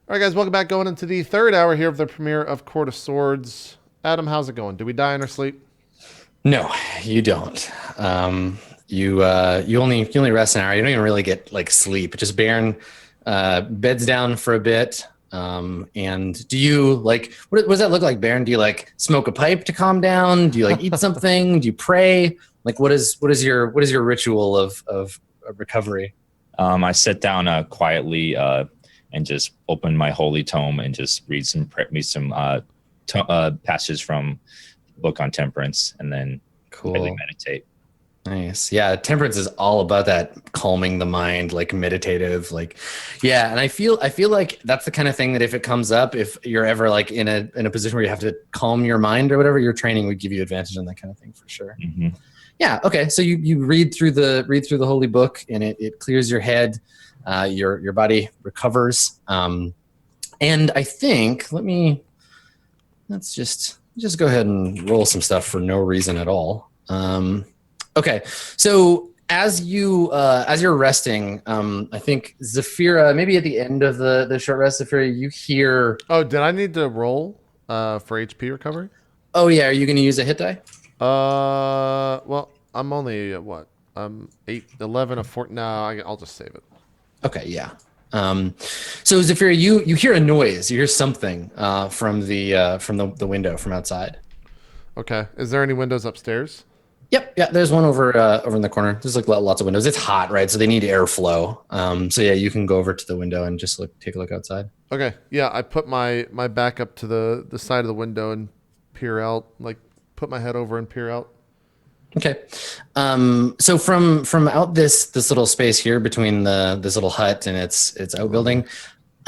All right, guys, welcome back. Going into the third hour here of the premiere of Court of Swords. Adam, how's it going? Did we die in our sleep? No, you don't. You only rest an hour. You don't even really get like sleep. Just Baron beds down for a bit. And do you like what does that look like, Baron? Do you like smoke a pipe to calm down? Do you like eat something? Do you pray? Like what is your ritual of recovery? I sit down quietly and just open my holy tome and just read some passages from the book on temperance, and then really Cool. meditate. Nice. Yeah, temperance is all about that calming the mind, like meditative, like yeah, and I feel like that's the kind of thing that if it comes up, if you're ever like in a position where you have to calm your mind or whatever, your training would give you advantage on that kind of thing for sure. Mm-hmm. Yeah, okay. So you read through the holy book and it clears your head, your body recovers. And I think let's just go ahead and roll some stuff for no reason at all. Okay, so as you're resting, I think Zafira, maybe at the end of the short rest, Zafira, you hear. Oh, did I need to roll for HP recovery? Oh yeah, are you going to use a hit die? Well, I'm only at what? 8, 11, a 4. No, I'll just save it. Okay, yeah. So Zafira, you hear a noise. You hear something from the window from outside. Okay. Is there any windows upstairs? Yep, yeah. There's one over in the corner. There's like lots of windows. It's hot, right? So they need airflow. So yeah, you can go over to the window and just take a look outside. Okay. Yeah, I put my back up to the side of the window and peer out. Like, put my head over and peer out. Okay. So from out this little space here between this little hut and its outbuilding,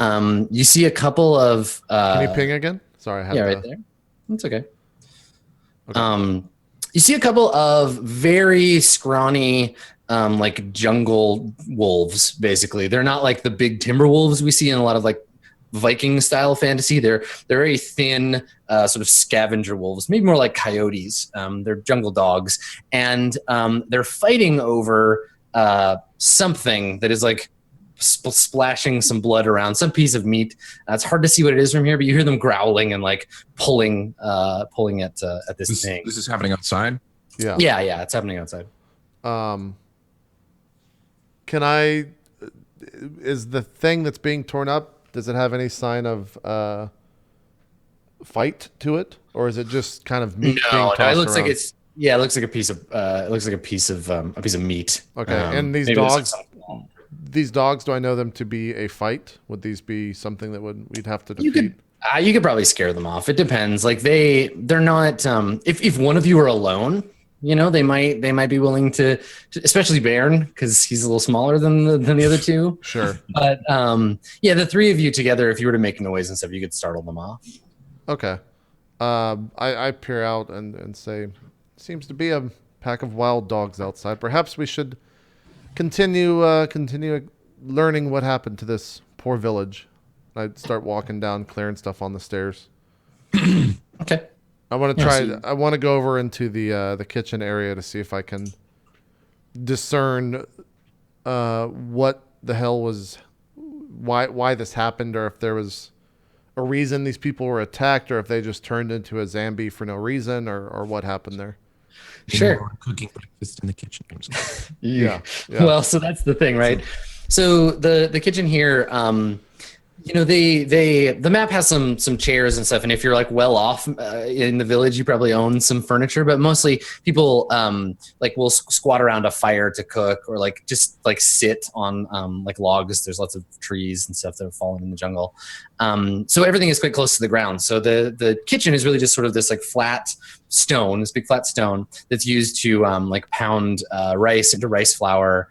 you see a couple of Can you ping again? Sorry, I had yeah, to. right there. That's okay. Okay. You see a couple of very scrawny, like jungle wolves. Basically, they're not like the big timber wolves we see in a lot of like Viking style fantasy. They're very thin, sort of scavenger wolves, maybe more like coyotes. They're jungle dogs, and they're fighting over something that is like splashing some blood around some piece of meat. It's hard to see what it is from here, but you hear them growling and like pulling at this thing. This is happening outside. Yeah. Yeah, it's happening outside. Um, can I? Is the thing that's being torn up? Does it have any sign of fight to it, or is it just kind of meat being No, tossed it looks around? like it's yeah, it looks like a piece of a piece of meat. Okay, and these Maybe dogs, do I know them to be a fight? Would these be something that we'd have to you defeat? could probably scare them off. It depends. Like they're not. If one of you are alone, they might be willing to especially Baron because he's a little smaller than the other two. Sure. But yeah, the three of you together, if you were to make noise and stuff, you could startle them off. Okay. I peer out and say, seems to be a pack of wild dogs outside. Perhaps we should continue learning what happened to this poor village. I'd start walking down, clearing stuff on the stairs. Okay. I want to Yeah, try. so I want to go over into the kitchen area to see if I can discern what the hell was, why this happened, or if there was a reason these people were attacked, or if they just turned into a zombie for no reason, or what happened there. Sure. Cooking breakfast in the kitchen. Yeah. Yeah. Well, so that's the thing, right? So the kitchen here, the map has some chairs and stuff, and if you're like well off in the village, you probably own some furniture. But mostly people like will squat around a fire to cook, or like just like sit on like logs. There's lots of trees and stuff that have fallen in the jungle, so everything is quite close to the ground. So the kitchen is really just sort of this like flat stone, this big flat stone that's used to like pound rice into rice flour.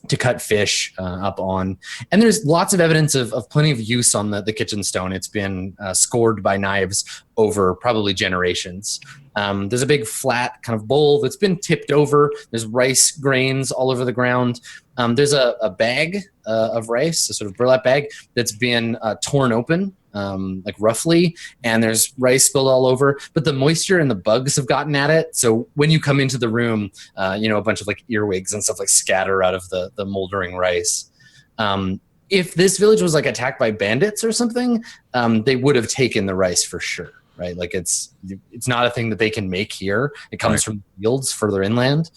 To cut fish up on. And there's lots of evidence of plenty of use on the kitchen stone. It's been scored by knives over probably generations. There's a big flat kind of bowl that's been tipped over. There's rice grains all over the ground. There's a bag of rice, a sort of burlap bag that's been torn open, like roughly, and there's rice spilled all over. But the moisture and the bugs have gotten at it. So when you come into the room, a bunch of like earwigs and stuff like scatter out of the moldering rice. if this village was like attacked by bandits or something, they would have taken the rice for sure, right? Like it's not a thing that they can make here. It comes from fields further inland.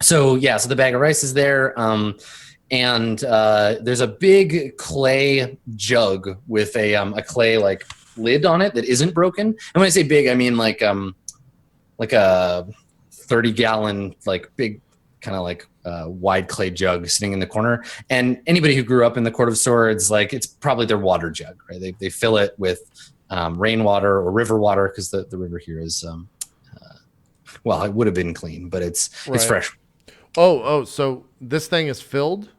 So the bag of rice is there. And there's a big clay jug with a clay like lid on it that isn't broken. And when I say big, I mean like a 30-gallon like big kind of like wide clay jug sitting in the corner. And anybody who grew up in the Court of Swords, like it's probably their water jug, right? They fill it with rainwater or river water because the river here is well, it would have been clean, but it's fresh. Oh, so this thing is filled?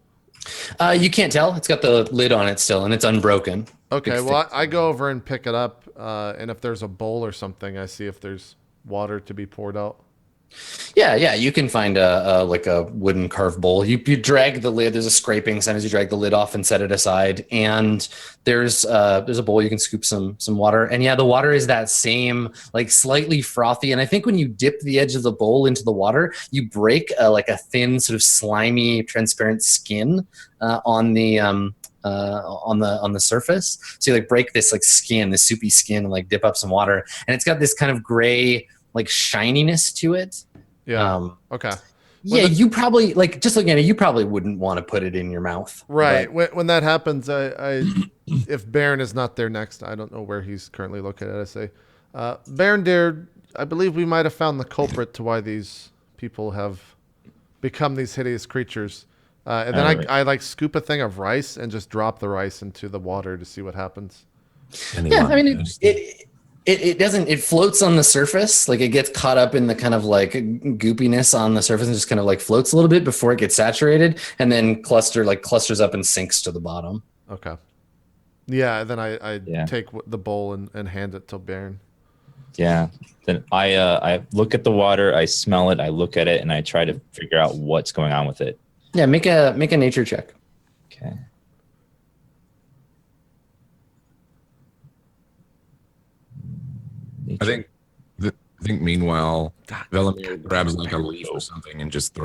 You can't tell. It's got the lid on it still, and it's unbroken. Okay, well, I go over and pick it up, and if there's a bowl or something, I see if there's water to be poured out. Yeah, you can find a wooden carved bowl. You drag the lid. There's a scraping. Sometimes you drag the lid off and set it aside. And there's a bowl you can scoop some water. And yeah, the water is that same like slightly frothy. And I think when you dip the edge of the bowl into the water, you break like a thin sort of slimy, transparent skin on the surface. So you like break this like skin, this soupy skin, and like dip up some water. And it's got this kind of gray like shininess to it. Yeah. Okay. Yeah, you probably like just looking at it, you probably wouldn't want to put it in your mouth. Right. When that happens, I if Baron is not there next, I don't know where he's currently located. I say, Baron, dear, I believe we might have found the culprit to why these people have become these hideous creatures. And then I like scoop a thing of rice and just drop the rice into the water to see what happens. Yeah, I mean it doesn't, it floats on the surface. Like it gets caught up in the kind of like goopiness on the surface and just kind of like floats a little bit before it gets saturated and then clusters up and sinks to the bottom. Okay. Yeah. Then I take the bowl and hand it to Baron. Yeah. Then I look at the water, I smell it, I look at it, and I try to figure out what's going on with it. Yeah. Make a nature check. Okay. I think meanwhile, Velimir grabs like a leaf or something and just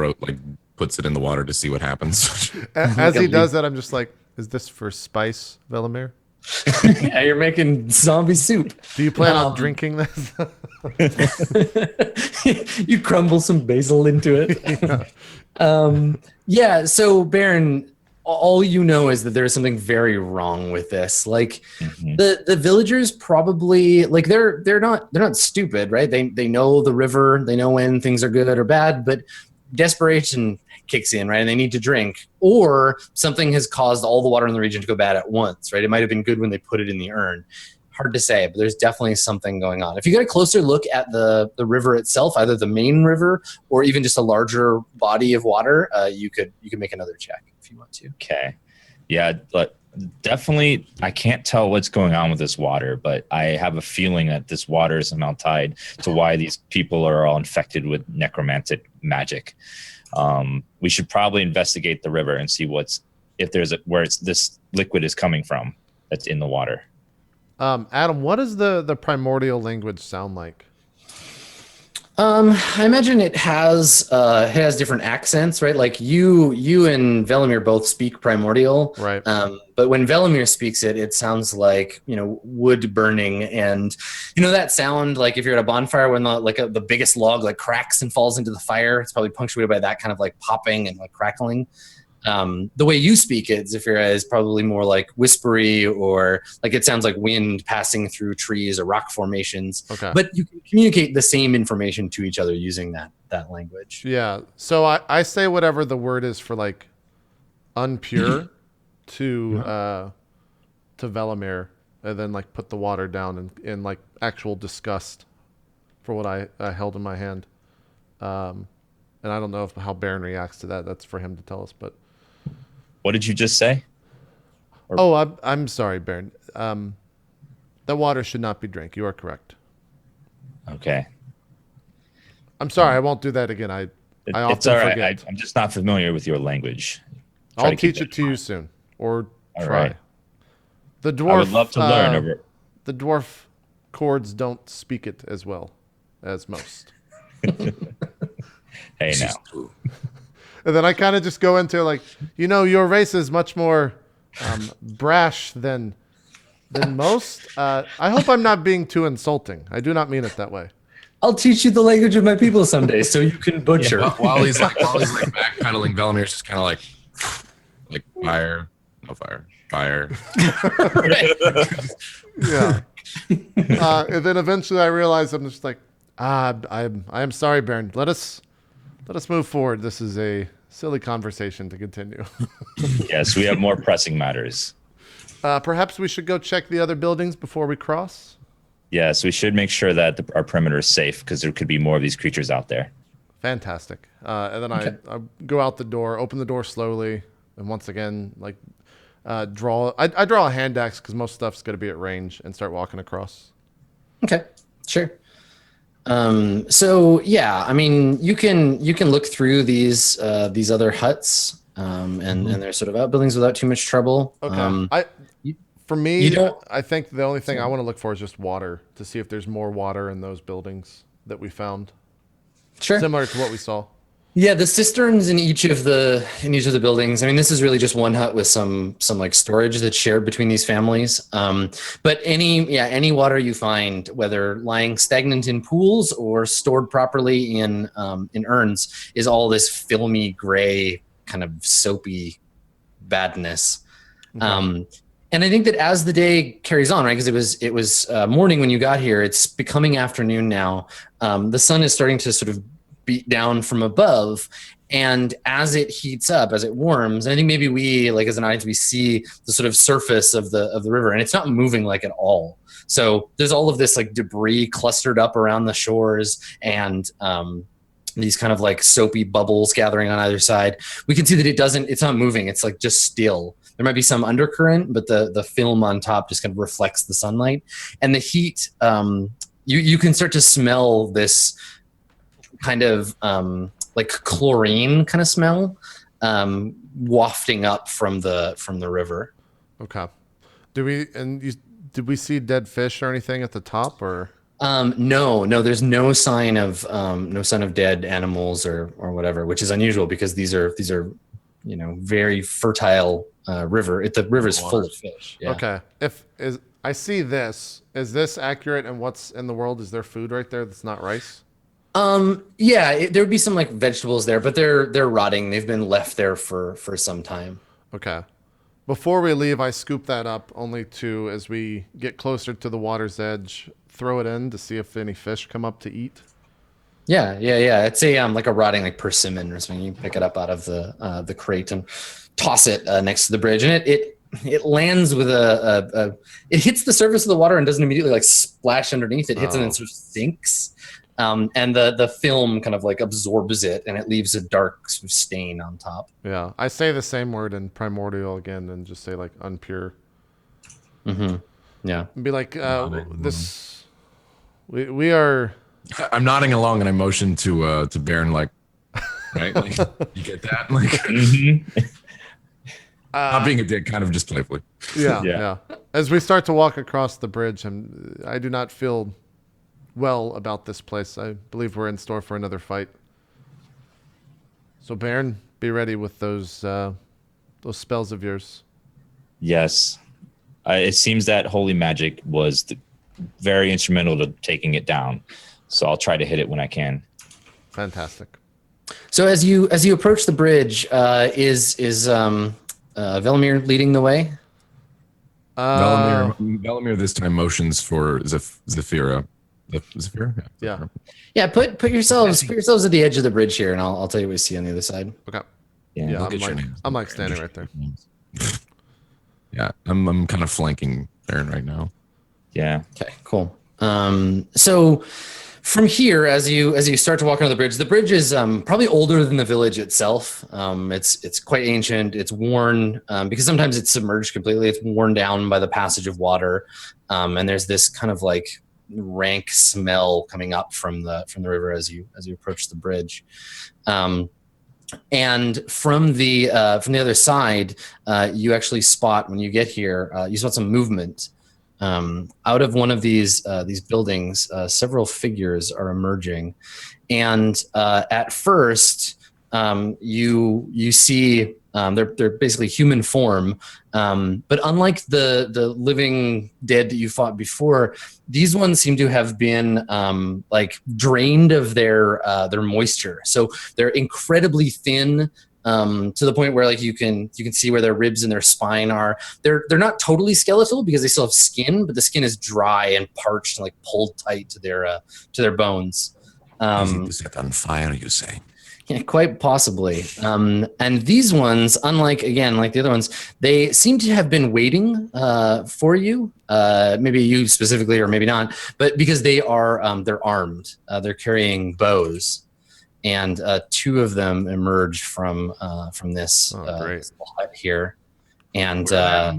puts it in the water to see what happens. As he does that, I'm just like, is this for spice, Velimir? Yeah, you're making zombie soup. Do you plan on drinking this? You crumble some basil into it. Yeah. So Baron, all you know is that there's something very wrong with this. Like the villagers probably like they're not stupid, right? They know the river, they know when things are good or bad, but desperation kicks in, right? And they need to drink, or something has caused all the water in the region to go bad at once, right? It might have been good when they put it in the urn. Hard to say, but there's definitely something going on. If you get a closer look at the river itself, either the main river or even just a larger body of water, you could make another check if you want to. Okay. Yeah, but definitely I can't tell what's going on with this water, but I have a feeling that this water is somehow tied to why these people are all infected with necromantic magic. We should probably investigate the river and see where this liquid is coming from that's in the water. Adam, what does the primordial language sound like? I imagine it has different accents, right? Like you and Velimir both speak primordial, right? But when Velimir speaks it, it sounds like wood burning, and that sound like if you're at a bonfire when the biggest log like cracks and falls into the fire. It's probably punctuated by that kind of like popping and like crackling. The way you speak it, Zephyra, is probably more like whispery, or like it sounds like wind passing through trees or rock formations. Okay. But you can communicate the same information to each other using that language. Yeah. So I say whatever the word is for like unpure to Velimir, and then like put the water down in like actual disgust for what I held in my hand. And I don't know how Baron reacts to that. That's for him to tell us, but. What did you just say? I'm sorry, Baron. That water should not be drank. You are correct. Okay. I'm sorry. I won't do that again. I often it's all right. forget. I'm just not familiar with your language. I'll teach it to you soon, or all try. Right. The dwarf. I would love to learn. The dwarf chords don't speak it as well as most. Hey now. And then I kind of just go into like, your race is much more brash than most. I hope I'm not being too insulting. I do not mean it that way. I'll teach you the language of my people someday, so you can butcher. While he's backpedaling, Velamir's just kind of like fire, no fire, fire. Yeah. And then eventually I realize I'm just like, I am sorry, Baron. Let us move forward. This is a silly conversation to continue. Yes, we have more pressing matters. Perhaps we should go check the other buildings before we cross. Yes, we should make sure that our perimeter is safe because there could be more of these creatures out there. Fantastic. And then I go out the door, open the door slowly, and once again, like draw. I draw a hand axe because most stuff's going to be at range, and start walking across. Okay, sure. So yeah, I mean, you can look through these other huts, and they're sort of outbuildings without too much trouble. Okay. For me, I think the only thing I want to look for is just water to see if there's more water in those buildings that we found. Sure. Similar to what we saw. Yeah, the cisterns in each of the buildings. I mean, this is really just one hut with some like storage that's shared between these families. But any water you find, whether lying stagnant in pools or stored properly in urns, is all this filmy gray kind of soapy badness. Okay. And I think that as the day carries on, right, because it was morning when you got here, it's becoming afternoon now. The sun is starting to sort of beat down from above, and as it heats up, as it warms, I think maybe we, like as an audience, we see the sort of surface of the river, and it's not moving like at all. So there's all of this like debris clustered up around the shores, and these kind of like soapy bubbles gathering on either side. We can see that it's not moving. It's like just still. There might be some undercurrent, but the film on top just kind of reflects the sunlight, and the heat. You can start to smell this kind of like chlorine kind of smell wafting up from the river. Okay. Did we see dead fish or anything at the top, or? No, there's no sign of dead animals or whatever, which is unusual because these are very fertile river. The river's full of fish. Yeah. Okay. I see this, is this accurate? And what's in the world? Is there food right there that's not rice? Yeah, there would be some like vegetables there, but they're rotting. They've been left there for some time. Okay. Before we leave, I scoop that up only to, as we get closer to the water's edge, throw it in to see if any fish come up to eat. Yeah. It's a like a rotting like persimmon or something. You pick it up out of the crate and toss it next to the bridge, and it lands with it hits the surface of the water and doesn't immediately like splash underneath. It hits and it sort of sinks. And the film kind of like absorbs it, and it leaves a dark sort of stain on top. Yeah, I say the same word in primordial again, and just say like unpure. Mm-hmm. Yeah. And be like, this. We are. I'm nodding along, and I motion to Baron, like, right? Like, you get that? Like, not being a dick, kind of just playfully. Yeah. As we start to walk across the bridge, I do not feel well about this place. I believe we're in store for another fight. So Baron, be ready with those spells of yours. Yes. It seems that holy magic was very instrumental to taking it down. So I'll try to hit it when I can. Fantastic. So as you approach the bridge, is Velimir leading the way? Velimir this time motions for Zephyra. Zephyra? Yeah. Put yourselves at the edge of the bridge here, and I'll tell you what we see on the other side. Okay. Yeah. I'm like standing right there. Yeah, I'm kind of flanking Baron right now. Yeah. Okay. Cool. So from here, as you start to walk under the bridge is probably older than the village itself. It's quite ancient. It's worn because sometimes it's submerged completely. It's worn down by the passage of water, and there's this kind of like rank smell coming up from the river as you approach the bridge. And from the other side, you actually spot, when you get here, you spot some movement. Out of one of these buildings, several figures are emerging, and at first, you see they're basically human form, but unlike the living dead that you fought before, these ones seem to have been like drained of their moisture. So they're incredibly thin. To the point where like you can see where their ribs and their spine are. They're not totally skeletal because they still have skin, but the skin is dry and parched and like pulled tight to their bones. Easy to set on fire, you say? Yeah, quite possibly. And these ones, unlike again like the other ones, they seem to have been waiting for you. Maybe you specifically, or maybe not. But because they're armed, they're carrying bows. And two of them emerge from this this hut here, and are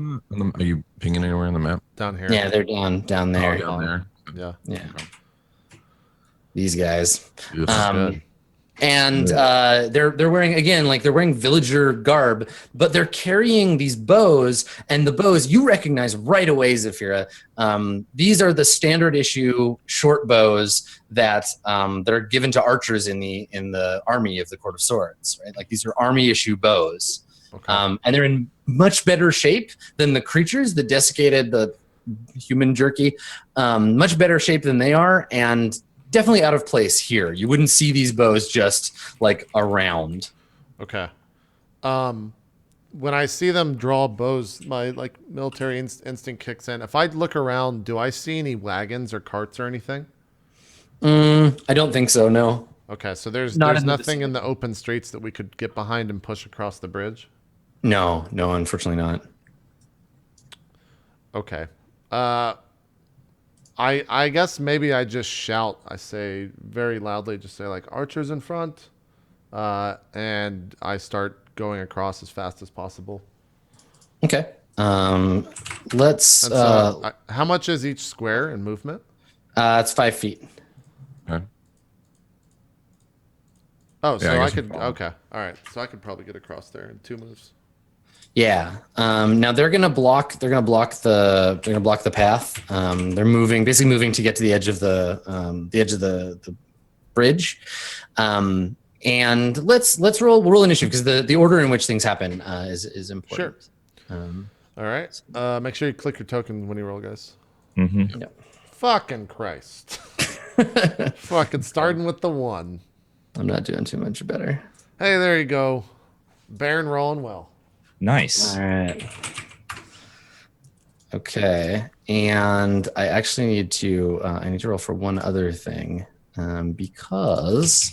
you pinging anywhere on the map? Down here. yeah, they're down there. Oh, down there. Yeah. Yeah, these guys. Good. And they're wearing again like they're wearing villager garb, but they're carrying these bows, and the bows you recognize right away, Zafira. These are the standard issue short bows that are given to archers in the army of the Court of Swords, right? Like these are army issue bows, and they're in much better shape than the creatures, the desiccated, the human jerky, much better shape than they are, and definitely out of place here. You wouldn't see these bows just like around. Okay. When I see them draw bows, my like military instinct kicks in. If I look around, do I see any wagons or carts or anything? I don't think so. No. Okay, so there's Not in the nothing in the open streets that we could get behind and push across the bridge. No, unfortunately not. Okay. I guess maybe I just shout. I say very loudly, just say like archers in front, and I start going across as fast as possible. Okay. Let's. And so how much is each square in movement? It's 5 feet. Okay. Oh, so Yeah, I guess could. no problem. Okay, all right. So I could probably get across there in 2 moves. Yeah. Now they're gonna block. They're gonna block the path. They're basically moving to get to the edge of the bridge. And let's roll. We'll roll initiative because the order in which things happen is important. Sure. All right. Make sure you click your token when you roll, guys. Mm-hmm. Yep. Fucking Christ. Fucking starting with the 1. I'm not doing too much better. Hey, there you go. Baron rolling well. Nice. All right. Okay, and I actually need to roll for one other thing because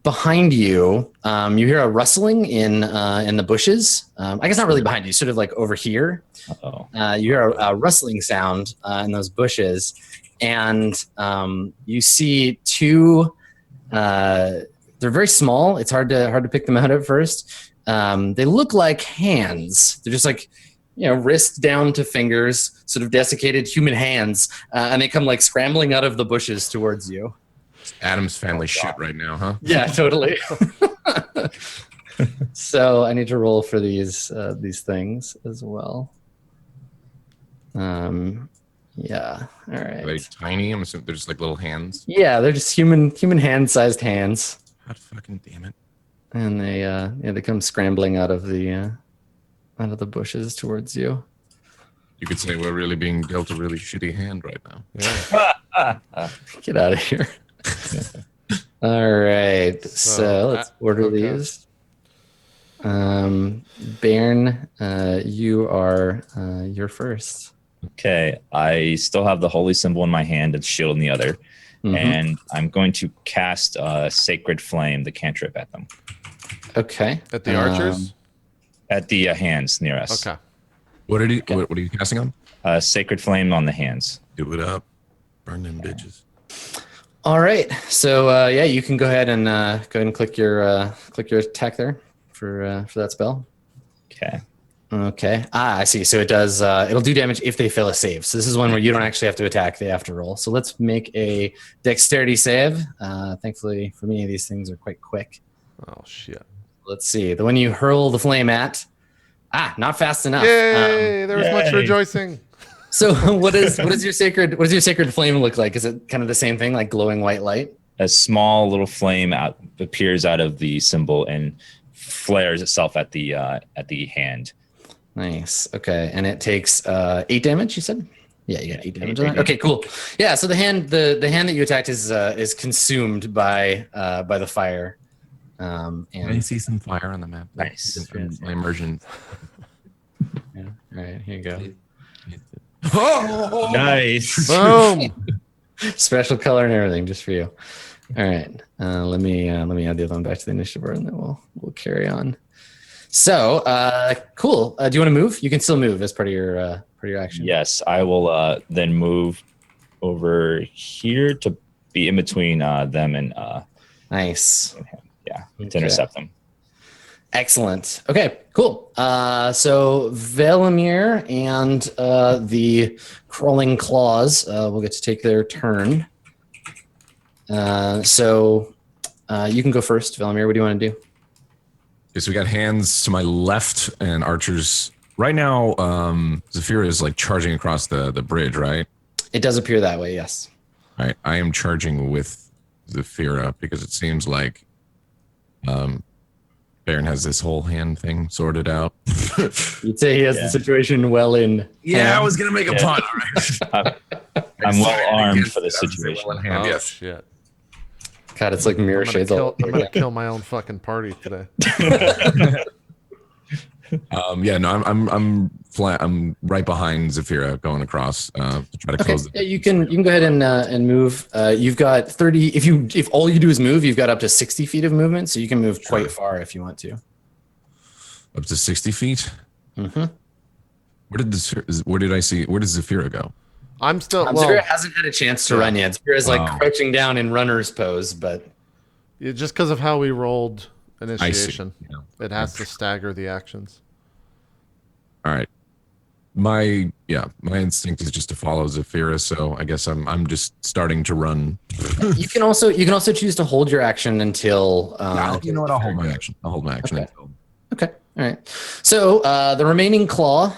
behind you, you hear a rustling in the bushes. I guess not really behind you, sort of like over here. Uh-oh. You hear a rustling sound in those bushes, and you see two. They're very small. It's hard to pick them out at first. They look like hands. They're just like, wrist down to fingers, sort of desiccated human hands, and they come like scrambling out of the bushes towards you. Adam's family shit right now, huh? Yeah, totally. So I need to roll for these things as well. Yeah. All right. Are they tiny? I'm assuming they're just like little hands. Yeah, they're just human hand-sized hands, God fucking damn it. and they come scrambling out of the bushes towards you. You could say we're really being dealt a really shitty hand right now. Yeah. Get out of here. All right. So let's order okay. these. Bairn, you're first. Okay, I still have the holy symbol in my hand and shield in the other, and I'm going to cast Sacred Flame, the cantrip, at them. Okay. At the archers? At the hands near us. Okay. What are you casting on? Sacred Flame on the hands. Do it up. Burn them bitches. All right. So you can go ahead and click your attack there for that spell. Okay. Okay. I see. So it does. It'll do damage if they fail a save. So this is one where you don't actually have to attack; they have to roll. So let's make a dexterity save. Thankfully for me, these things are quite quick. Oh shit. Let's see. The one you hurl the flame at. Not fast enough. Yay! There was much Yay. rejoicing. So what does your sacred flame look like? Is it kind of the same thing, like glowing white light? a small little flame appears out of the symbol and flares itself at the hand. Nice. Okay, and it takes 8 damage. You said. Yeah, you got 8 damage on that. Okay, cool. Yeah, so the hand that you attacked is consumed by the fire. And I see some fire on the map. Nice. My immersion. yeah, all right, here you go. Oh, Nice. Boom. Special color and everything just for you. All right, let me add the other one back to the initiative board, and then we'll carry on. So cool. Do you want to move? You can still move as part of your action. Yes, I will then move over here to be in between them and Nice. yeah, Okay. to intercept them. Excellent. Okay, cool. So Velimir and the crawling claws will get to take their turn. So you can go first, Velimir. What do you want to do? Okay, so we got hands to my left and archers. Right now, Zafira is like charging across the bridge, right? It does appear that way, yes. All right, I am charging with Zafira because it seems like Baron has this whole hand thing sorted out. You'd say he has the situation well in hand. I was gonna make a pun. All right. I'm well armed for this situation. Well in hand, Oh, yes. shit. God, it's like mirror shades. I'm gonna kill my own fucking party today. Yeah, no, I'm flat. I'm right behind Zafira going across to try to Okay, close. yeah, you can go ahead and move. You've got 30. If all you do is move, you've got up to 60 feet of movement, so you can move quite far if you want to. Up to 60 feet. Mm-hmm. Where did I see? Where does Zafira go? I'm still Zafira hasn't had a chance to Yeah. run yet. Zafira's like Wow. crouching down in runner's pose, but just because of how we rolled I see. initiation, Yeah. it has to stagger the actions. All right. My instinct is just to follow Zafira, so I guess I'm just starting to run. you can also choose to hold your action until. You know what? I'll hold my action. I'll hold my action. Okay. Okay. All right. So the remaining claw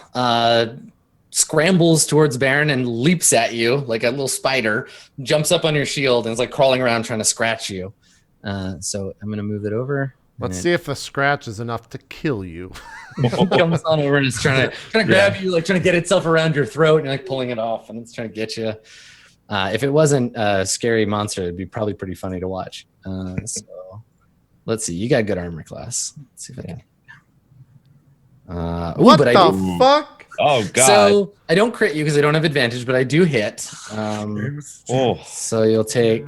scrambles towards Baron and leaps at you like a little spider, jumps up on your shield and is like crawling around trying to scratch you. So I'm gonna move it over. Let's see if the scratch is enough to kill you. It comes on over and it's trying to grab you, like trying to get itself around your throat, and you're like pulling it off, and it's trying to get you. If it wasn't a scary monster, it'd be probably pretty funny to watch. So let's see. You got good armor class. Let's see if I can. What but the fuck? Oh god. So I don't crit you because I don't have advantage, but I do hit. Oh. So you'll take.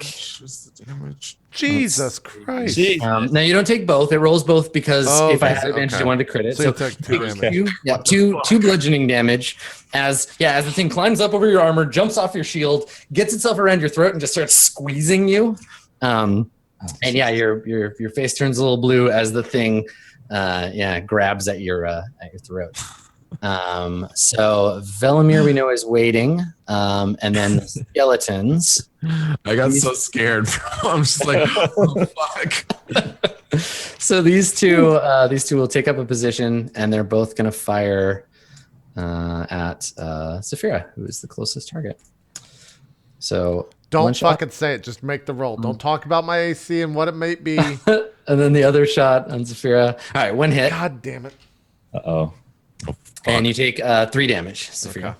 Jesus Christ. Now you don't take both. It rolls both because Oh, if I okay, had advantage, okay. I wanted to crit it. So you took two damage. Two bludgeoning damage as the thing climbs up over your armor, jumps off your shield, gets itself around your throat, and just starts squeezing you. And your face turns a little blue as the thing grabs at your throat. So Velimir we know is waiting, and then the skeletons. I got so scared. I'm just like, oh, fuck. So these two will take up a position, and they're both going to fire at Zafira, who is the closest target. So Don't one shot, fucking say it. Just make the roll. Don't talk about my AC and what it may be. and then the other shot on Zafira. All right, one hit, God damn it. Uh-oh. and you take 3 damage, Zafira. Okay.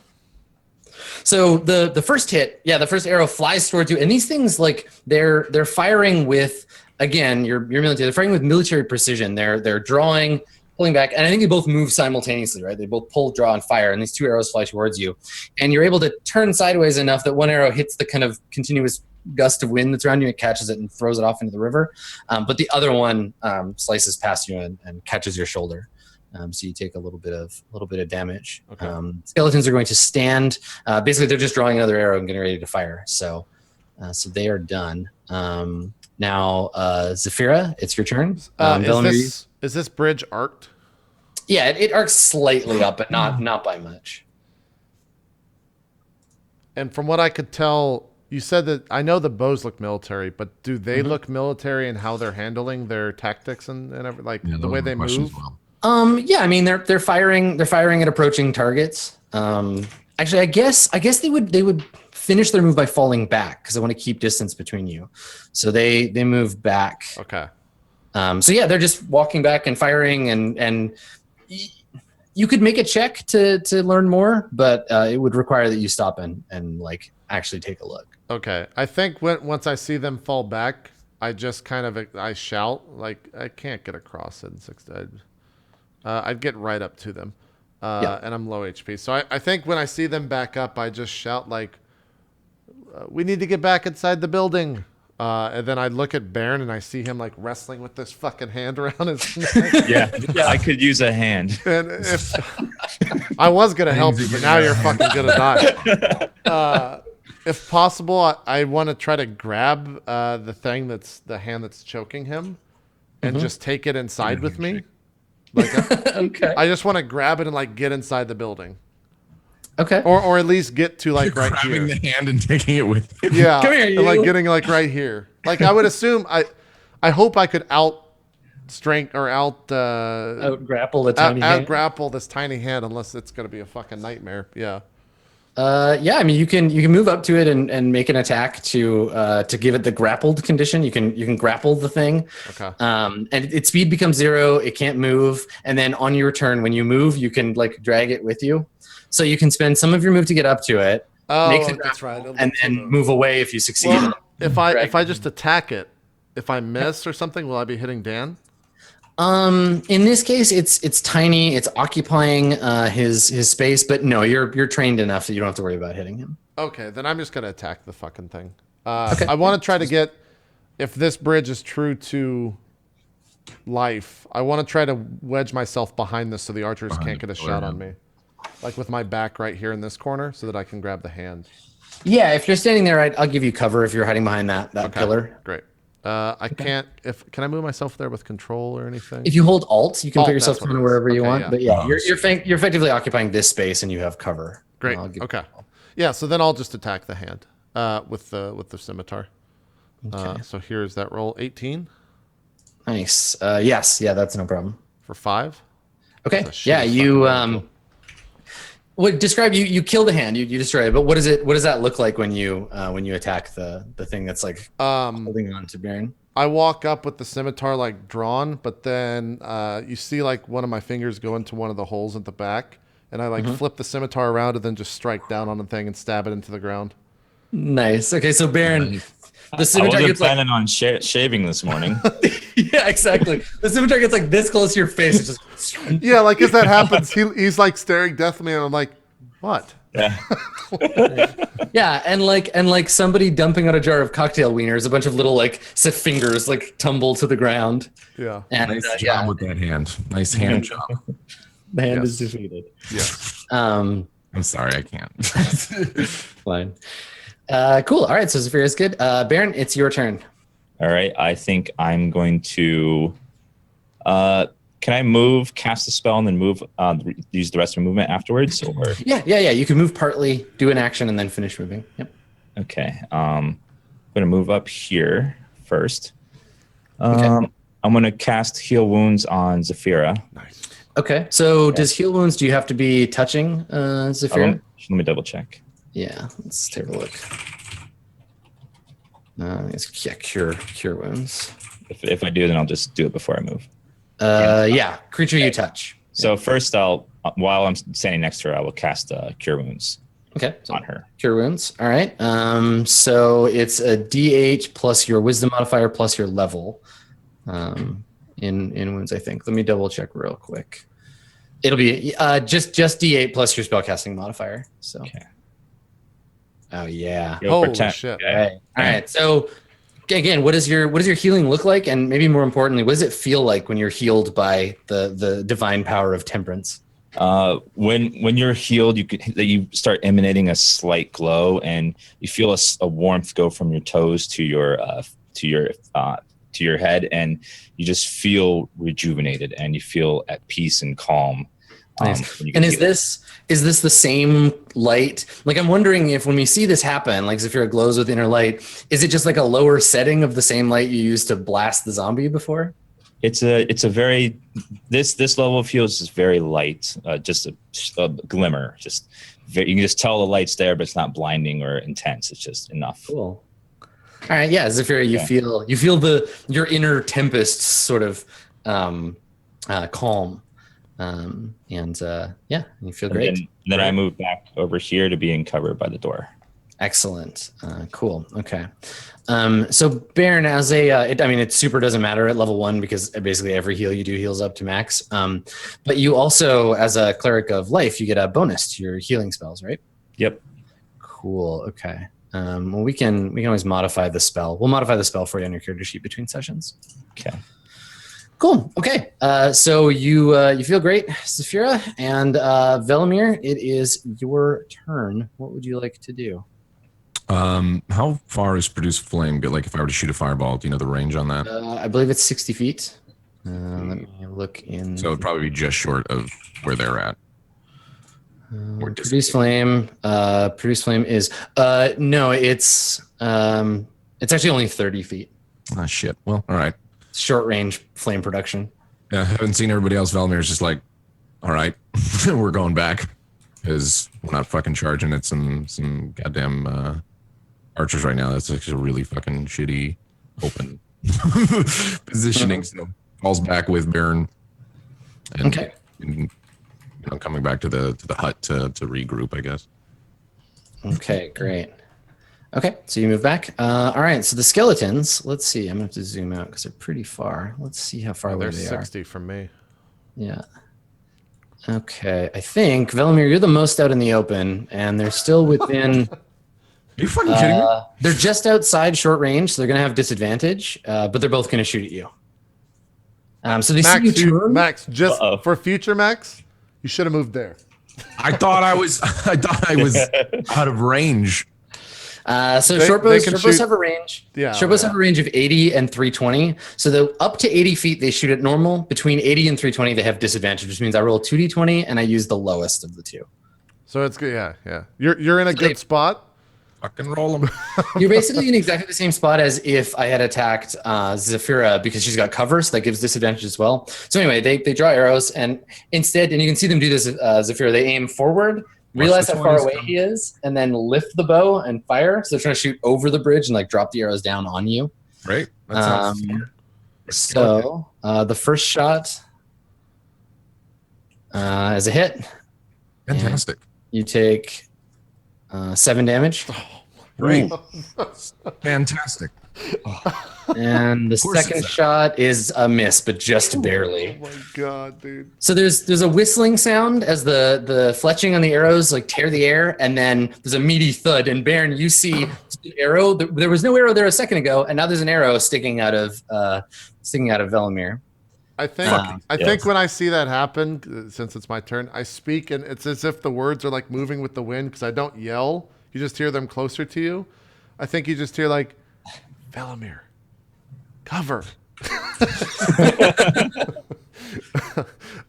So the first hit, the first arrow flies towards you, and these things they're firing with, again, your military. They're firing with military precision. They're drawing, pulling back, and I think they both move simultaneously, right? They both pull, draw, and fire, and these 2 arrows fly towards you, and you're able to turn sideways enough that one arrow hits the kind of continuous gust of wind that's around you, it catches it and throws it off into the river, but the other one slices past you and catches your shoulder. So you take a little bit of damage. Okay. Skeletons are going to stand. Basically, they're just drawing another arrow and getting ready to fire. So they are done. Now, Zafira, it's your turn. Is this bridge arced? Yeah, it arcs slightly up, but not by much. And from what I could tell, you said that I know the bows look military, but do they look military in how they're handling their tactics and everything, like the way they move? Well. I mean they're firing at approaching targets. Actually, I guess they would finish their move by falling back because I want to keep distance between you. So they move back. Okay. So yeah, they're just walking back and firing, and you could make a check to learn more, but it would require that you stop and like actually take a look. Okay. I think once I see them fall back, I just kind of I shout like I can't get across it in 6. I'd get right up to them, and I'm low HP. So I think when I see them back up, I just shout like, "We need to get back inside the building." And then I look at Baron and I see him like wrestling with this fucking hand around his neck. Yeah, I could use a hand. And if I was gonna help you, but now you're fucking gonna die. If possible, I want to try to grab the hand that's choking him, and just take it inside with me. Like, Okay. I just want to grab it and like get inside the building. Okay. Or at least get to like You're right grabbing here. the hand and taking it with you. Yeah. Come here, and, like you. getting like right here. Like I would assume I hope I could out grapple the tiny hand. grapple this tiny hand, unless it's gonna be a fucking nightmare. Yeah. Yeah, I mean you can move up to it and make an attack to give it the grappled condition. You can grapple the thing. Okay. And its speed becomes 0. It can't move, and then on your turn, when you move, you can like drag it with you. So you can spend some of your move to get up to it, make the that's grapple, right. and then move away if you succeed. Well, if Drag I just attack it, if I miss or something, will I be hitting Dan? In this case, it's tiny. It's occupying his space, but no, you're trained enough that you don't have to worry about hitting him. Okay, then I'm just gonna attack the fucking thing. I want to try to get, if this bridge is true to life, I want to try to wedge myself behind this so the archers can't get a shot on me, like with my back right here in this corner, so that I can grab the hand. Yeah, if you're standing there, I'll give you cover if you're hiding behind that pillar. Great. I can't. Can I move myself there with control or anything? If you hold Alt, you can Alt, put yourself that's what it kind of is. wherever you Okay, want. yeah. But yeah, you're effectively occupying this space and you have cover. Great. Okay. Yeah. So then I'll just attack the hand with the scimitar. So here's that roll. 18 Nice. Yes. Yeah, that's no problem. for 5. Okay. That's a Yeah, shitty you fucking roll. what describe you kill the hand, you destroy it, but what does that look like when you attack the thing that's like holding on to Baron? I walk up with the scimitar like drawn, but then you see like one of my fingers go into one of the holes at the back, and I like flip the scimitar around and then just strike down on the thing and stab it into the ground. Nice. Okay, so Baron, the I scimitar wasn't gets like planning on shaving this morning. yeah, exactly. The scimitar gets like this close to your face. It's just Yeah, like as that happens, he's like staring death at me, and I'm like, what? Yeah. yeah, and like somebody dumping out a jar of cocktail wieners, a bunch of little like fingers like tumble to the ground. Yeah. And Nice job with that hand. Nice hand job. the hand Yes. is defeated. Yes. I'm sorry, I can't. Fine. Cool. All right, so Zephyria's good. Baron, it's your turn. All right. I think I'm going to. Can I move, cast a spell, and then move? Use the rest of my movement afterwards, or Yeah. You can move partly, do an action, and then finish moving. Yep. okay. I'm gonna move up here first. Okay. I'm gonna cast Heal Wounds on Zephyra. Nice. Okay. So does heal wounds? Do you have to be touching Zephyria? Let me double check. Yeah. Let's take a look. Cure wounds. If I do, then I'll just do it before I move. Yeah. Creature you touch. So first, while I'm standing next to her, I will cast Cure Wounds Okay. So on her. cure wounds. All right. So it's a D8 plus your wisdom modifier plus your level. In wounds, I think. Let me double check real quick. It'll be just D8 plus your spellcasting modifier. So. Okay. Oh yeah. Go for Holy 10. shit. Okay. All right. So again, what does your healing look like, and maybe more importantly, what does it feel like when you're healed by the divine power of temperance? When you're healed, you start emanating a slight glow, and you feel a warmth go from your toes to your head, and you just feel rejuvenated, and you feel at peace and calm. Nice. when you And get is this the same light? Like, I'm wondering if when we see this happen, like Zephyria glows with inner light, is it just like a lower setting of the same light you used to blast the zombie before? It's a very this level of fuel is just very light, just a glimmer. Just you can just tell the light's there, but it's not blinding or intense. It's just enough. Cool. All right, yeah, Zafira, you feel your inner tempest sort of calm, and you feel great. And then I move back over here to being covered by the door. Excellent. Cool. Okay. So Baron, as it super doesn't matter at level 1 because basically every heal you do heals up to max. But you also, as a cleric of life, you get a bonus to your healing spells, right? Yep. Cool. Okay. Well, we can always modify the spell. We'll modify the spell for you on your character sheet between sessions. Okay. Cool. Okay. So you feel great, Zafira, and Velimir. It is your turn. What would you like to do? How far is produce flame? Like if I were to shoot a fireball, do you know the range on that? I believe it's 60 feet. Let me look in. So it'd probably be just short of where they're at. Produce flame. Produce flame is no, it's actually only 30 feet. Ah, shit. Well, all right. Short range flame production. Yeah, I haven't seen everybody else. Valmir's just like, all right, we're going back because we're not fucking charging at some goddamn archers right now. That's actually a really fucking shitty open positioning. So falls back with Baron. And, Okay. And, coming back to the hut to regroup, I guess. Okay, great. Okay, so you move back. All right, so the skeletons, let's see. I'm going to have to zoom out because they're pretty far. Let's see how far away They're they 60 from me. Yeah. Okay, I think, Velimir, you're the most out in the open, and they're still within... Are you fucking kidding me? They're just outside short range, so they're going to have disadvantage, but they're both going to shoot at you. So they see you turn. Max, just for future, Max, you should have moved there. I thought I was out of range. So short bows have a range. Yeah, short bows have a range of 80 and 320. So up to 80 feet, they shoot at normal. Between 80 and 320, they have disadvantage, which means I roll 2d20 and I use the lowest of the two. So it's good. Yeah. You're in a good spot. Fucking roll them. You're basically in exactly the same spot as if I had attacked Zafira because she's got cover, so that gives disadvantage as well. So anyway, they draw arrows, and instead, and you can see them do this, Zafira, they aim forward, realize how far away he is, and then lift the bow and fire. So they're trying to shoot over the bridge and like drop the arrows down on you. Right. That sounds so the first shot is a hit. fantastic. You take 7 damage. Great. Fantastic. And the second shot is a miss, but just barely. Oh my god, dude. So there's a whistling sound as the fletching on the arrows like tear the air, and then there's a meaty thud. And Baron, you see the arrow. There was no arrow there a second ago, and now there's an arrow sticking out of Velimir. I think when I see that happen, since it's my turn, I speak, and it's as if the words are like moving with the wind because I don't yell. You just hear them closer to you. I think you just hear like, Velimir, cover.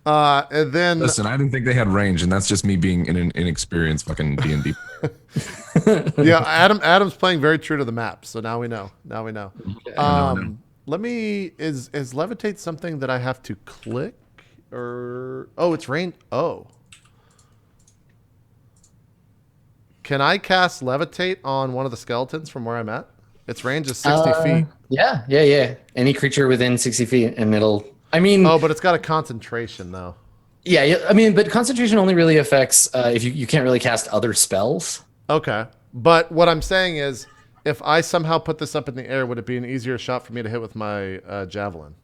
And then listen, I didn't think they had range, and that's just me being an inexperienced fucking D&D. Yeah, Adam's playing very true to the map, so now we know. Let me is levitate something that I have to click, or it's range. Can I cast levitate on one of the skeletons from where I'm at? Its range is 60 feet. Yeah. Any creature within 60 feet, and it'll. But it's got a concentration though. Yeah. But concentration only really affects if you can't really cast other spells. Okay, but what I'm saying is, if I somehow put this up in the air, would it be an easier shot for me to hit with my javelin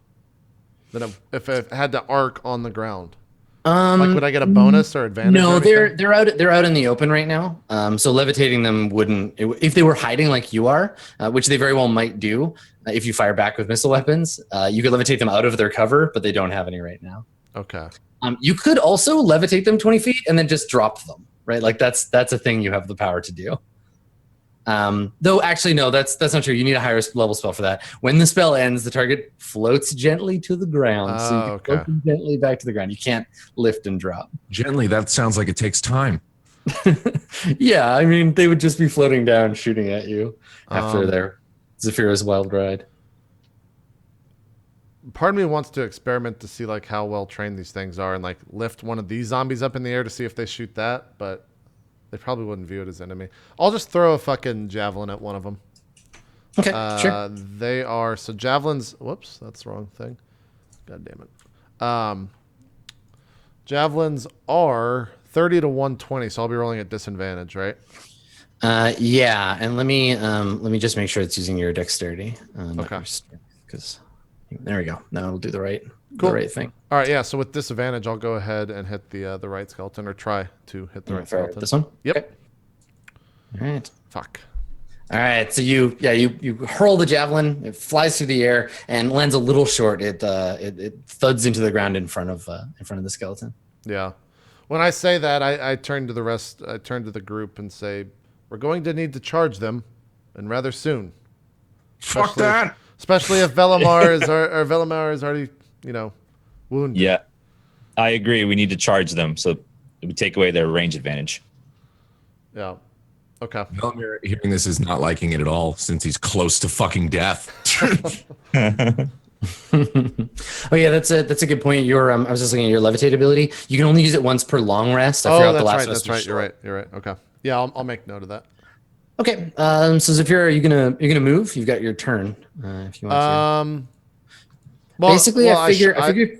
than if it had to arc on the ground? Like, would I get a bonus or advantage? No, they're out in the open right now. So levitating them wouldn't, if they were hiding like you are, which they very well might do. If you fire back with missile weapons, you could levitate them out of their cover, but they don't have any right now. Okay. You could also levitate them 20 feet and then just drop them, right? Like that's a thing you have the power to do. Though actually, no, that's not true. You need a higher level spell for that. When the spell ends, the target floats gently to the ground. So you can float them gently back to the ground. You can't lift and drop. Gently, that sounds like it takes time. Yeah, they would just be floating down, shooting at you after their Zafira's wild ride. part of me wants to experiment to see like how well trained these things are and like lift one of these zombies up in the air to see if they shoot that, but they probably wouldn't view it as enemy. I'll just throw a fucking javelin at one of them. Okay, sure. They are so javelins. Whoops, that's the wrong thing. God damn it. Javelins are 30 to 120, so I'll be rolling at disadvantage, right? Yeah, and let me just make sure it's using your dexterity. Okay. Because there we go. Now it'll do the right Cool. the right thing. All right, yeah. So with disadvantage, I'll go ahead and hit the right skeleton, or try to hit the right skeleton. This one. Yep. Okay. All right. Fuck. All right. So you hurl the javelin. It flies through the air and lands a little short. It thuds into the ground in front of the skeleton. Yeah. When I say that, I turn to the rest. I turn to the group and say, "We're going to need to charge them, and rather soon." Fuck that. Especially if Velimar is already, wounded. Yeah, I agree. We need to charge them so it would take away their range advantage. Yeah. Okay. Velimir hearing this is not liking it at all since he's close to fucking death. Oh yeah, that's a good point. I was just looking at your levitate ability. You can only use it once per long rest. I forgot that's the last right. one. That's right. You're right. Okay. Yeah, I'll make note of that. Okay. So Zafira, are you gonna move? You've got your turn. If you want to. Well, Basically, I figure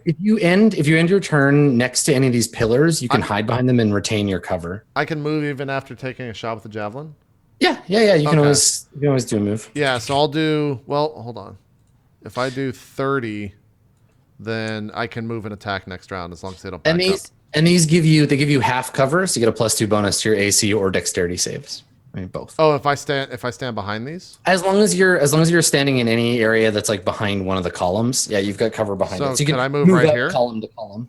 if you end your turn next to any of these pillars, you can hide behind them and retain your cover. I can move even after taking a shot with the javelin. Yeah. You can always do a move. Yeah. So I'll do. Well, hold on. If I do 30, then I can move and attack next round as long as they don't back up. And these give you half cover, so you get a +2 bonus to your AC or dexterity saves. I mean both. Oh, if I stand behind these? As long as you're standing in any area that's like behind one of the columns, yeah, you've got cover behind it. So you can I move right here? Column to column.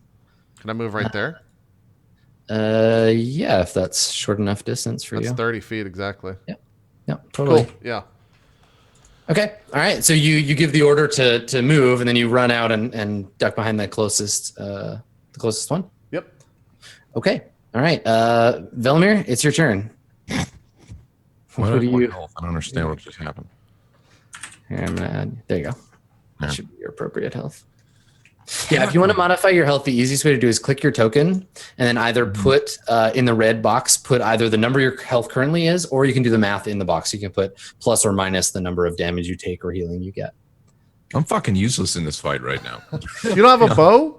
Can I move right there? Yeah, if that's short enough distance for you. That's 30 feet exactly. Yeah, totally. Cool. Yeah. Okay. All right. So you give the order to move, and then you run out and duck behind the closest one. Yep. Okay. All right. Velimir, it's your turn. What do you? I don't understand what just happened. Here, I'm gonna add. There you go. That Yeah. should be your appropriate health. Yeah, if you want to modify your health, the easiest way to do is click your token and then either put in the red box, put either the number your health currently is, or you can do the math in the box. You can put plus or minus the number of damage you take or healing you get. I'm fucking useless in this fight right now. You don't have a bow?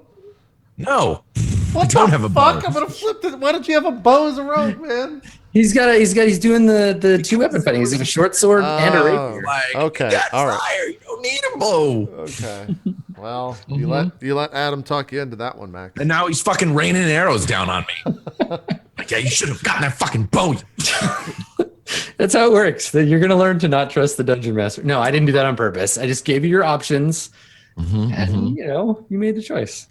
No. What I don't the have a fuck? bow. I'm gonna flip it. Why don't you have a bow as a rogue, man? He's doing the two weapon fighting. He's got a short sword and a rapier. Like, Okay, you got all right. fire. You don't need a bow. Okay. Well, you let Adam talk you into that one, Max. And now he's fucking raining arrows down on me. Like, yeah, you should have gotten that fucking bow. That's how it works. That you're gonna learn to not trust the dungeon master. No, I didn't do that on purpose. I just gave you your options, and you made the choice.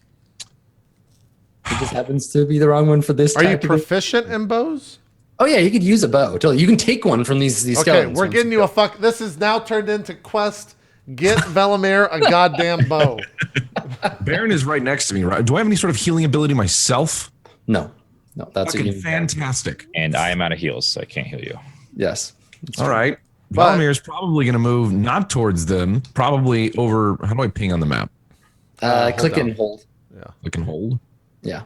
It just happens to be the wrong one for this. Are you proficient in bows? Oh yeah, you could use a bow. Totally. You can take one from these Okay, skeletons. we're getting you a fuck. This is now turned into quest. Get Velimir a goddamn bow. Baron is right next to me, right? Do I have any sort of healing ability myself? No, that's Fucking fantastic. And I am out of heals, so I can't heal you. Yes. All right. But- Velimir is probably going to move not towards them, probably over. How do I ping on the map? Click down. and hold. Click and hold. Yeah.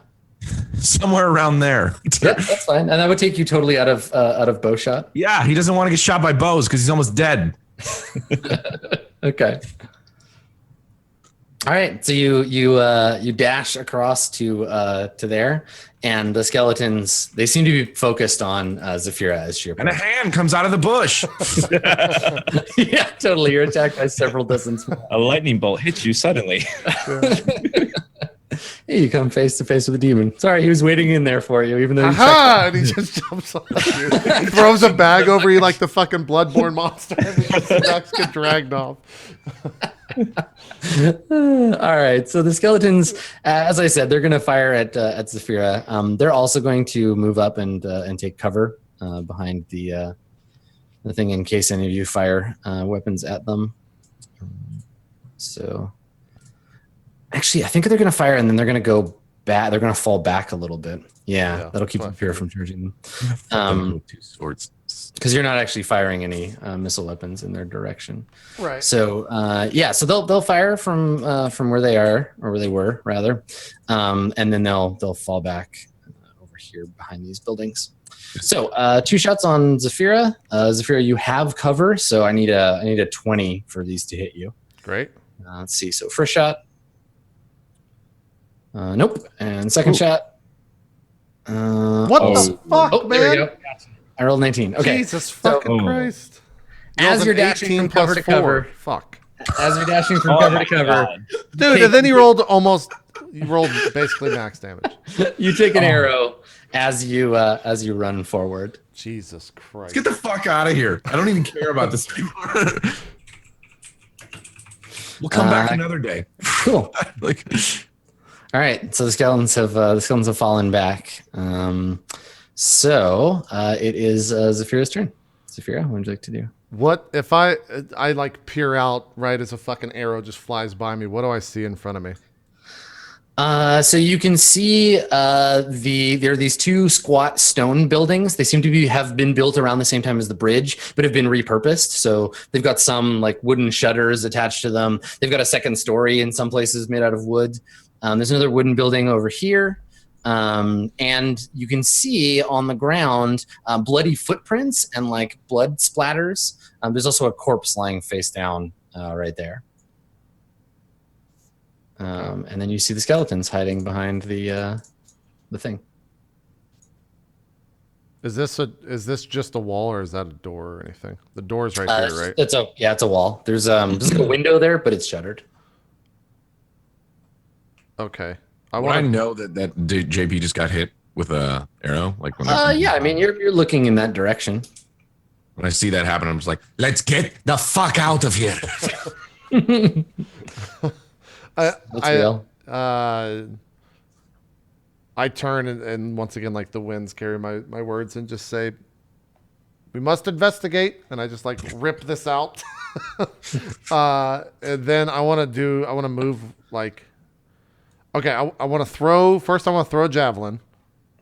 Somewhere around there. Yeah, that's fine. And that would take you totally out of bow shot. Yeah, he doesn't want to get shot by bows because he's almost dead. Okay. All right. So you dash across to there, and the skeletons, they seem to be focused on Zafira as she And a approaches. hand comes out of the bush. Yeah, totally. You're attacked by several dozens. A lightning bolt hits you suddenly. Hey, you come face to face with a demon. Sorry, he was waiting in there for you, even though you Aha! And he just jumps on you. He throws a bag over you like the fucking Bloodborne monster. And the ducks get dragged off. All right. So the skeletons, as I said, they're going to fire at Zafira. They're also going to move up and take cover behind the thing in case any of you fire weapons at them. So actually, I think they're going to fire and then they're going to go back. They're going to fall back a little bit. Yeah, that'll keep that's Zafira from charging them. Two swords. because you're not actually firing any missile weapons in their direction. Right. So so they'll fire from where they are, or where they were rather, and then they'll fall back over here behind these buildings. So 2 shots on Zafira. Zafira, you have cover, so I need a 20 for these to hit you. Great. Let's see. So first shot. Nope. And second shot. What the fuck, man? There we go. I rolled 19. Okay. Jesus fucking Christ. As Rolled you're an dashing 18 from cover plus to cover. 4. Fuck. As you're dashing from Oh cover my to cover. God. Dude, and then you rolled basically max damage. You take an arrow as you run forward. Jesus Christ. Get the fuck out of here. I don't even care about this anymore. We'll come back another day. Cool. Like, All right. So the skeletons have fallen back. So it is Zafira's turn. Zafira, what would you like to do? What if I like peer out right as a fucking arrow just flies by me? What do I see in front of me? So you can see there are these 2 squat stone buildings. They seem to have been built around the same time as the bridge, but have been repurposed. So they've got some like wooden shutters attached to them. They've got a second story in some places made out of wood. There's another wooden building over here. And you can see on the ground bloody footprints and like blood splatters. There's also a corpse lying face down right there. And then you see the skeletons hiding behind the thing. Is this just a wall or is that a door or anything? The door's right here, right? It's a wall. There's like a window there, but it's shuttered. Okay. I know that JP just got hit with a arrow. Like when Yeah, I mean you're looking in that direction. when I see that happen, I'm just like, let's get the fuck out of here. That's real. I turn and once again, like the winds carry my words and just say, we must investigate. And I just like rip this out. And then I want to move like, okay, I want to throw a javelin.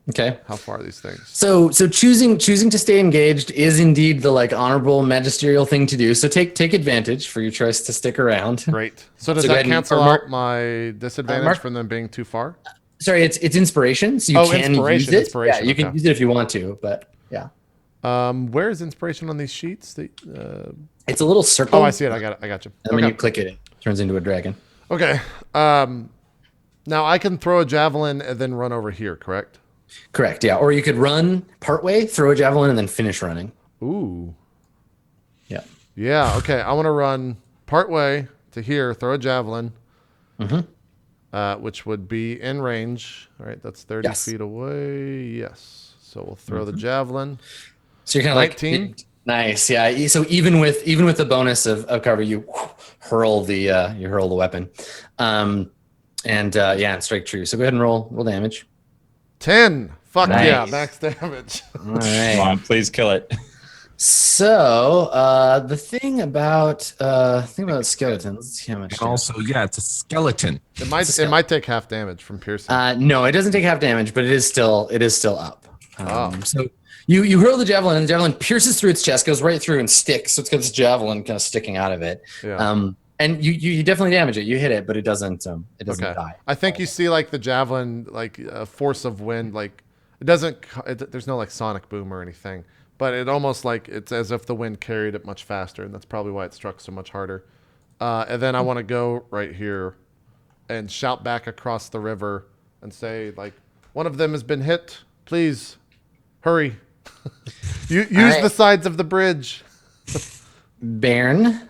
Okay. How far are these things? So choosing to stay engaged is indeed the like honorable magisterial thing to do. So take advantage for your choice to stick around. Great. So does So go that ahead and cancel mark- out my disadvantage mark- from them being too far? Sorry, it's inspiration, so you can use it. Inspiration, Yeah, you can okay. use it if you want to, but yeah. Where is inspiration on these sheets? It's a little circle. Oh, I see it. I got you. And when you click it, it turns into a dragon. Okay. Now I can throw a javelin and then run over here, correct? Correct, yeah. Or you could run partway, throw a javelin, and then finish running. Ooh. Yeah. Yeah, okay. I want to run partway to here, throw a javelin, which would be in range. All right, that's 30 Yes. feet away. Yes. So we'll throw the javelin. So you're kind of 19? like nice, yeah. So even with the bonus of cover, you hurl the weapon, and strike true. So go ahead and roll damage. 10. Fuck Nice. yeah, max damage. All right. Come on, please kill it. So the thing about skeletons. Let's see how much. And also, yeah, it's a skeleton. It might take half damage from piercing. No, it doesn't take half damage, but it is still up. Oh. So you hurl the javelin, and the javelin pierces through its chest, goes right through, and sticks. So it's got this javelin kind of sticking out of it. Yeah. And you definitely damage it. You hit it, but it doesn't Okay. die. I think you see like the javelin, like a force of wind, like it doesn't. There's no like sonic boom or anything, but it almost like it's as if the wind carried it much faster, and that's probably why it struck so much harder. And then I want to go right here and shout back across the river and say like, one of them has been hit. Please, hurry. Use right. the sides of the bridge. Bairn.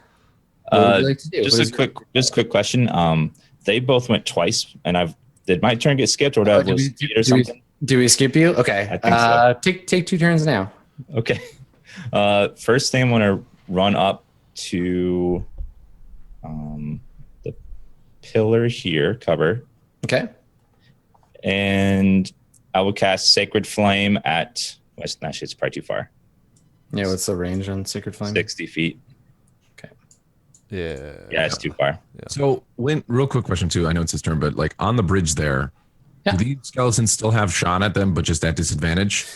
What would you like to do? Just a quick question. They both went twice, and did my turn get skipped, or did I lose speed or something? Do we skip you? Okay. I think so. Take 2 turns now. Okay. First thing, I'm gonna run up to the pillar here, cover, Okay. and I will cast Sacred Flame at. Well, actually, it's probably too far. Yeah. What's the range on Sacred Flame? 60 feet. Yeah. Yeah, it's too far. So, real quick question too. I know it's his turn, but like on the bridge there, Yeah. do these skeletons still have Sean at them, but just at disadvantage?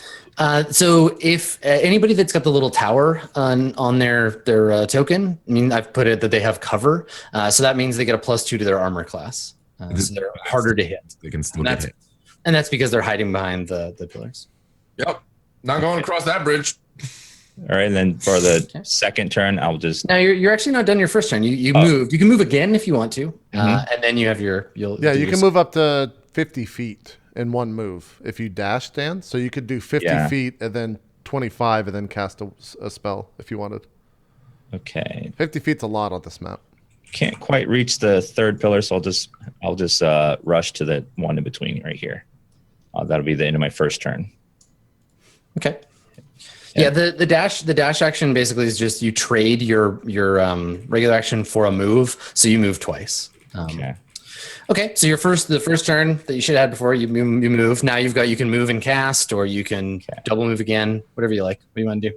So if anybody that's got the little tower on their token, I mean, I've put it that they have cover. So that means they get a +2 to their armor class. So they're harder to hit. They can still And get that's, hit. and that's because they're hiding behind the pillars. Yep. Not going across that bridge. All right, and then for the second turn, I'll just. Now you're actually not done your first turn. You moved. You can move again if you want to, and then you have your. You can move up to 50 feet in one move if you dash, Dan. So you could do 50 feet and then 25 and then cast a spell if you wanted. Okay. 50 feet's a lot on this map. Can't quite reach the third pillar, so I'll just rush to the one in between right here. That'll be the end of my first turn. Okay. Yeah, the dash action basically is just you trade your regular action for a move, so you move twice. Okay, so the first turn that you should have had before you move. Now you can move and cast, or you can double move again, whatever you like. What do you want to do?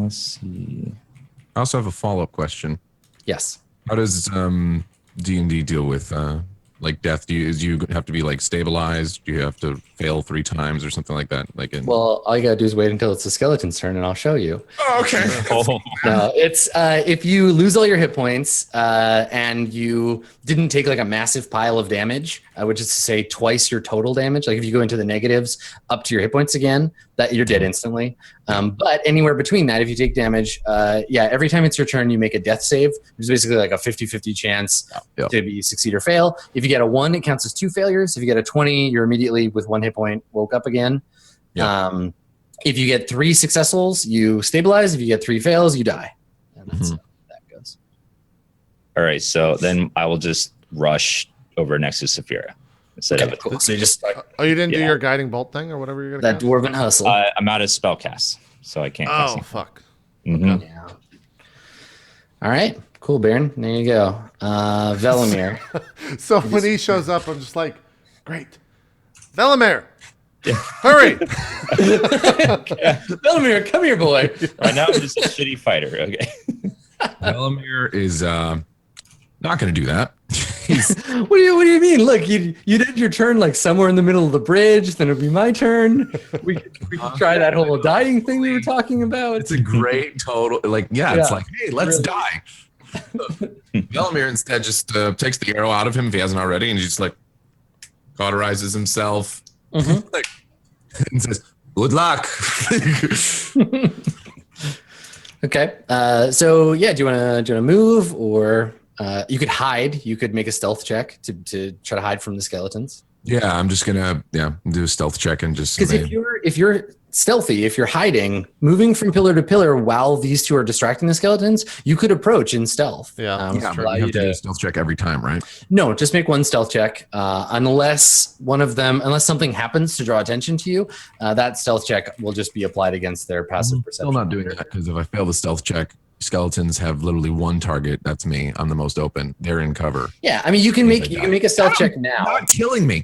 Let's see. I also have a follow-up question. Yes. How does D&D deal with like death? Do you have to be like stabilized? Do you have to fail 3 times or something like that? Well, all you gotta do is wait until it's the skeleton's turn, and I'll show you. Oh, okay. No, it's if you lose all your hit points and you didn't take like a massive pile of damage, which is to say twice your total damage. Like if you go into the negatives up to your hit points again, that you're dead instantly. But anywhere between that, if you take damage, every time it's your turn, you make a death save. There's basically like a 50-50 chance to be succeed or fail. If you get a 1, it counts as 2 failures. If you get a 20, you're immediately with 1 hit point woke up again. If you get 3 successfuls, you stabilize. If you get 3 fails, you die. And that's how that goes. All right, so then I will just rush over next to Saphira instead of cool. So you just you didn't do your guiding bolt thing or whatever you're gonna that dwarven hustle. I'm out of spell cast, so I can't cast anything. Fuck. Mhm. Yeah. All right. Cool, Baron. There you go. Velimir. So when he shows up, I'm just like, great. Velimir, hurry. Velimir, come here, boy. Right now I'm just a shitty fighter. Okay. Velimir is not going to do that. What do you mean? Look, you did your turn like somewhere in the middle of the bridge. Then it'll be my turn. We could try that whole dying thing we were talking about. It's a great total. It's like, hey, let's die. Velimir instead just takes the arrow out of him if he hasn't already, and he just like cauterizes himself and says, "Good luck." Okay. So yeah, do you want to move, or you could hide? You could make a stealth check to try to hide from the skeletons. Yeah, I'm just gonna do a stealth check and just because if you're stealthy, if you're hiding, moving from pillar to pillar while these two are distracting the skeletons, you could approach in stealth. Yeah, you have to do a stealth check every time, right? No, just make one stealth check. Unless something happens to draw attention to you, that stealth check will just be applied against their passive perception. Still not doing that because if I fail the stealth check, skeletons have literally one target. That's me. I'm the most open. They're in cover. Yeah, I mean you can make a stealth check now. Not killing me.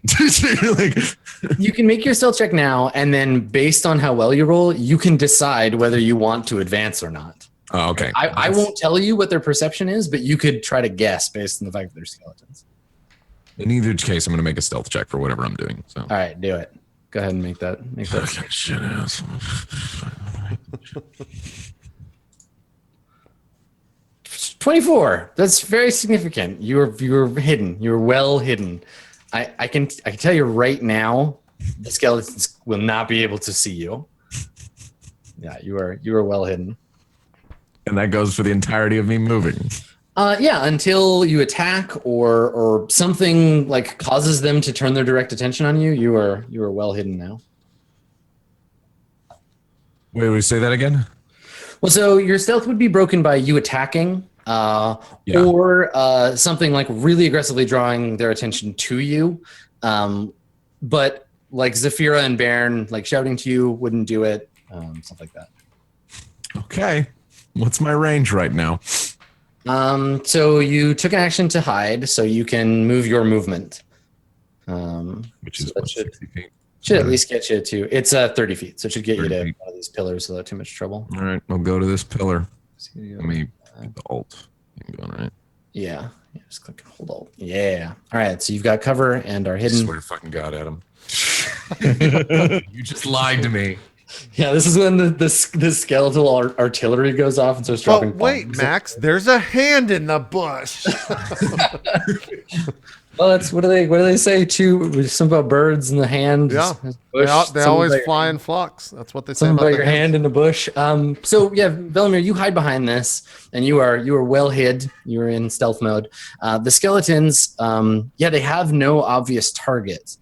You can make your stealth check now, and then based on how well you roll, you can decide whether you want to advance or not. Oh, okay. I won't tell you what their perception is, but you could try to guess based on the fact that they're skeletons. In either case, I'm going to make a stealth check for whatever I'm doing. So. All right, do it. Go ahead and make that. Okay, shit ass. 24. That's very significant. You were hidden. You were well hidden. I can tell you right now, the skeletons will not be able to see you. Yeah, you are well hidden. And that goes for the entirety of me moving. Yeah, until you attack or something like causes them to turn their direct attention on you. You are well hidden now. Wait, we say that again? Well, so your stealth would be broken by you attacking, or something like really aggressively drawing their attention to you. But like Zafira and Baron, like shouting to you wouldn't do it. Stuff like that. Okay. What's my range right now? So you took an action to hide, so you can move your movement. Which is 60 feet. Should at least get you to, it's 30 feet, so it should get you to one of these pillars without too much trouble. All right, I'll go to this pillar. Let me get the alt thing going, right? Yeah, just click and hold alt. Yeah. All right, so you've got cover and are hidden. I swear to fucking God, Adam. You just lied to me. Yeah, this is when the skeletal artillery goes off and starts dropping But wait, bombs. Max, there's a hand in the bush. Well, that's what do they say too? Something about birds in the hand. Yeah. Bush, They something always about your fly hand. in flocks. That's what they say Something about about the your hands. hand in the bush. So yeah, Velimir, you hide behind this, and you are well hid. You are in stealth mode. The skeletons, they have no obvious target.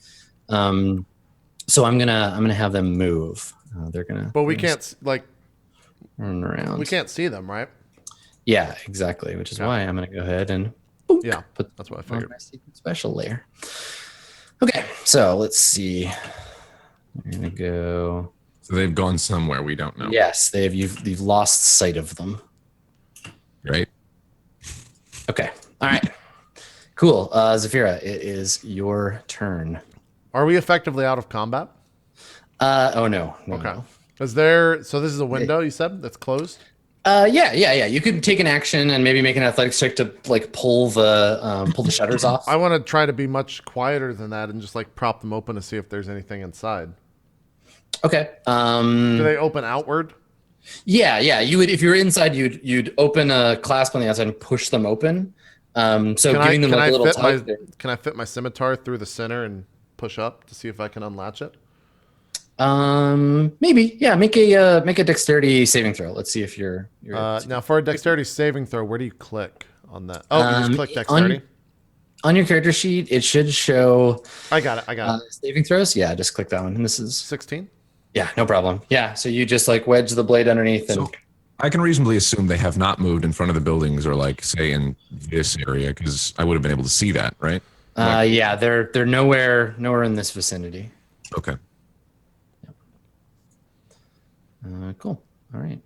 So I'm gonna have them move. They're gonna. But we they're gonna can't like turn around. we can't see them, right? Yeah, exactly. Which is Yeah. why I'm gonna go ahead and Yeah. put That's what I on figured. my secret special layer. Okay, so let's see. We're gonna go. So they've gone somewhere we don't know. Yes, you've lost sight of them. Right? Okay. All right. Cool. Zafira, it is your turn. Are we effectively out of combat? Oh no. Okay. No. Is there so this is a window you said that's closed? Yeah. You could take an action and maybe make an athletics check to like pull the shutters off. I want to try to be much quieter than that and just like prop them open to see if there's anything inside. Okay. Do they open outward? Yeah. You would if you were inside, you'd open a clasp on the outside and push them open. So giving them like a little tug. Can I fit my scimitar through the center and push up to see if I can unlatch it? Maybe. Yeah. Make a dexterity saving throw. Let's see if you're. Now for a dexterity saving throw, where do you click on that? Oh, you just click dexterity. On your character sheet, it should show. I got it. Saving throws. Yeah, just click that one. And this is 16. Yeah, no problem. Yeah, so you just like wedge the blade underneath and So I can reasonably assume they have not moved in front of the buildings or like say in this area because I would have been able to see that, right? yeah, they're nowhere in this vicinity. Okay. Cool. All right.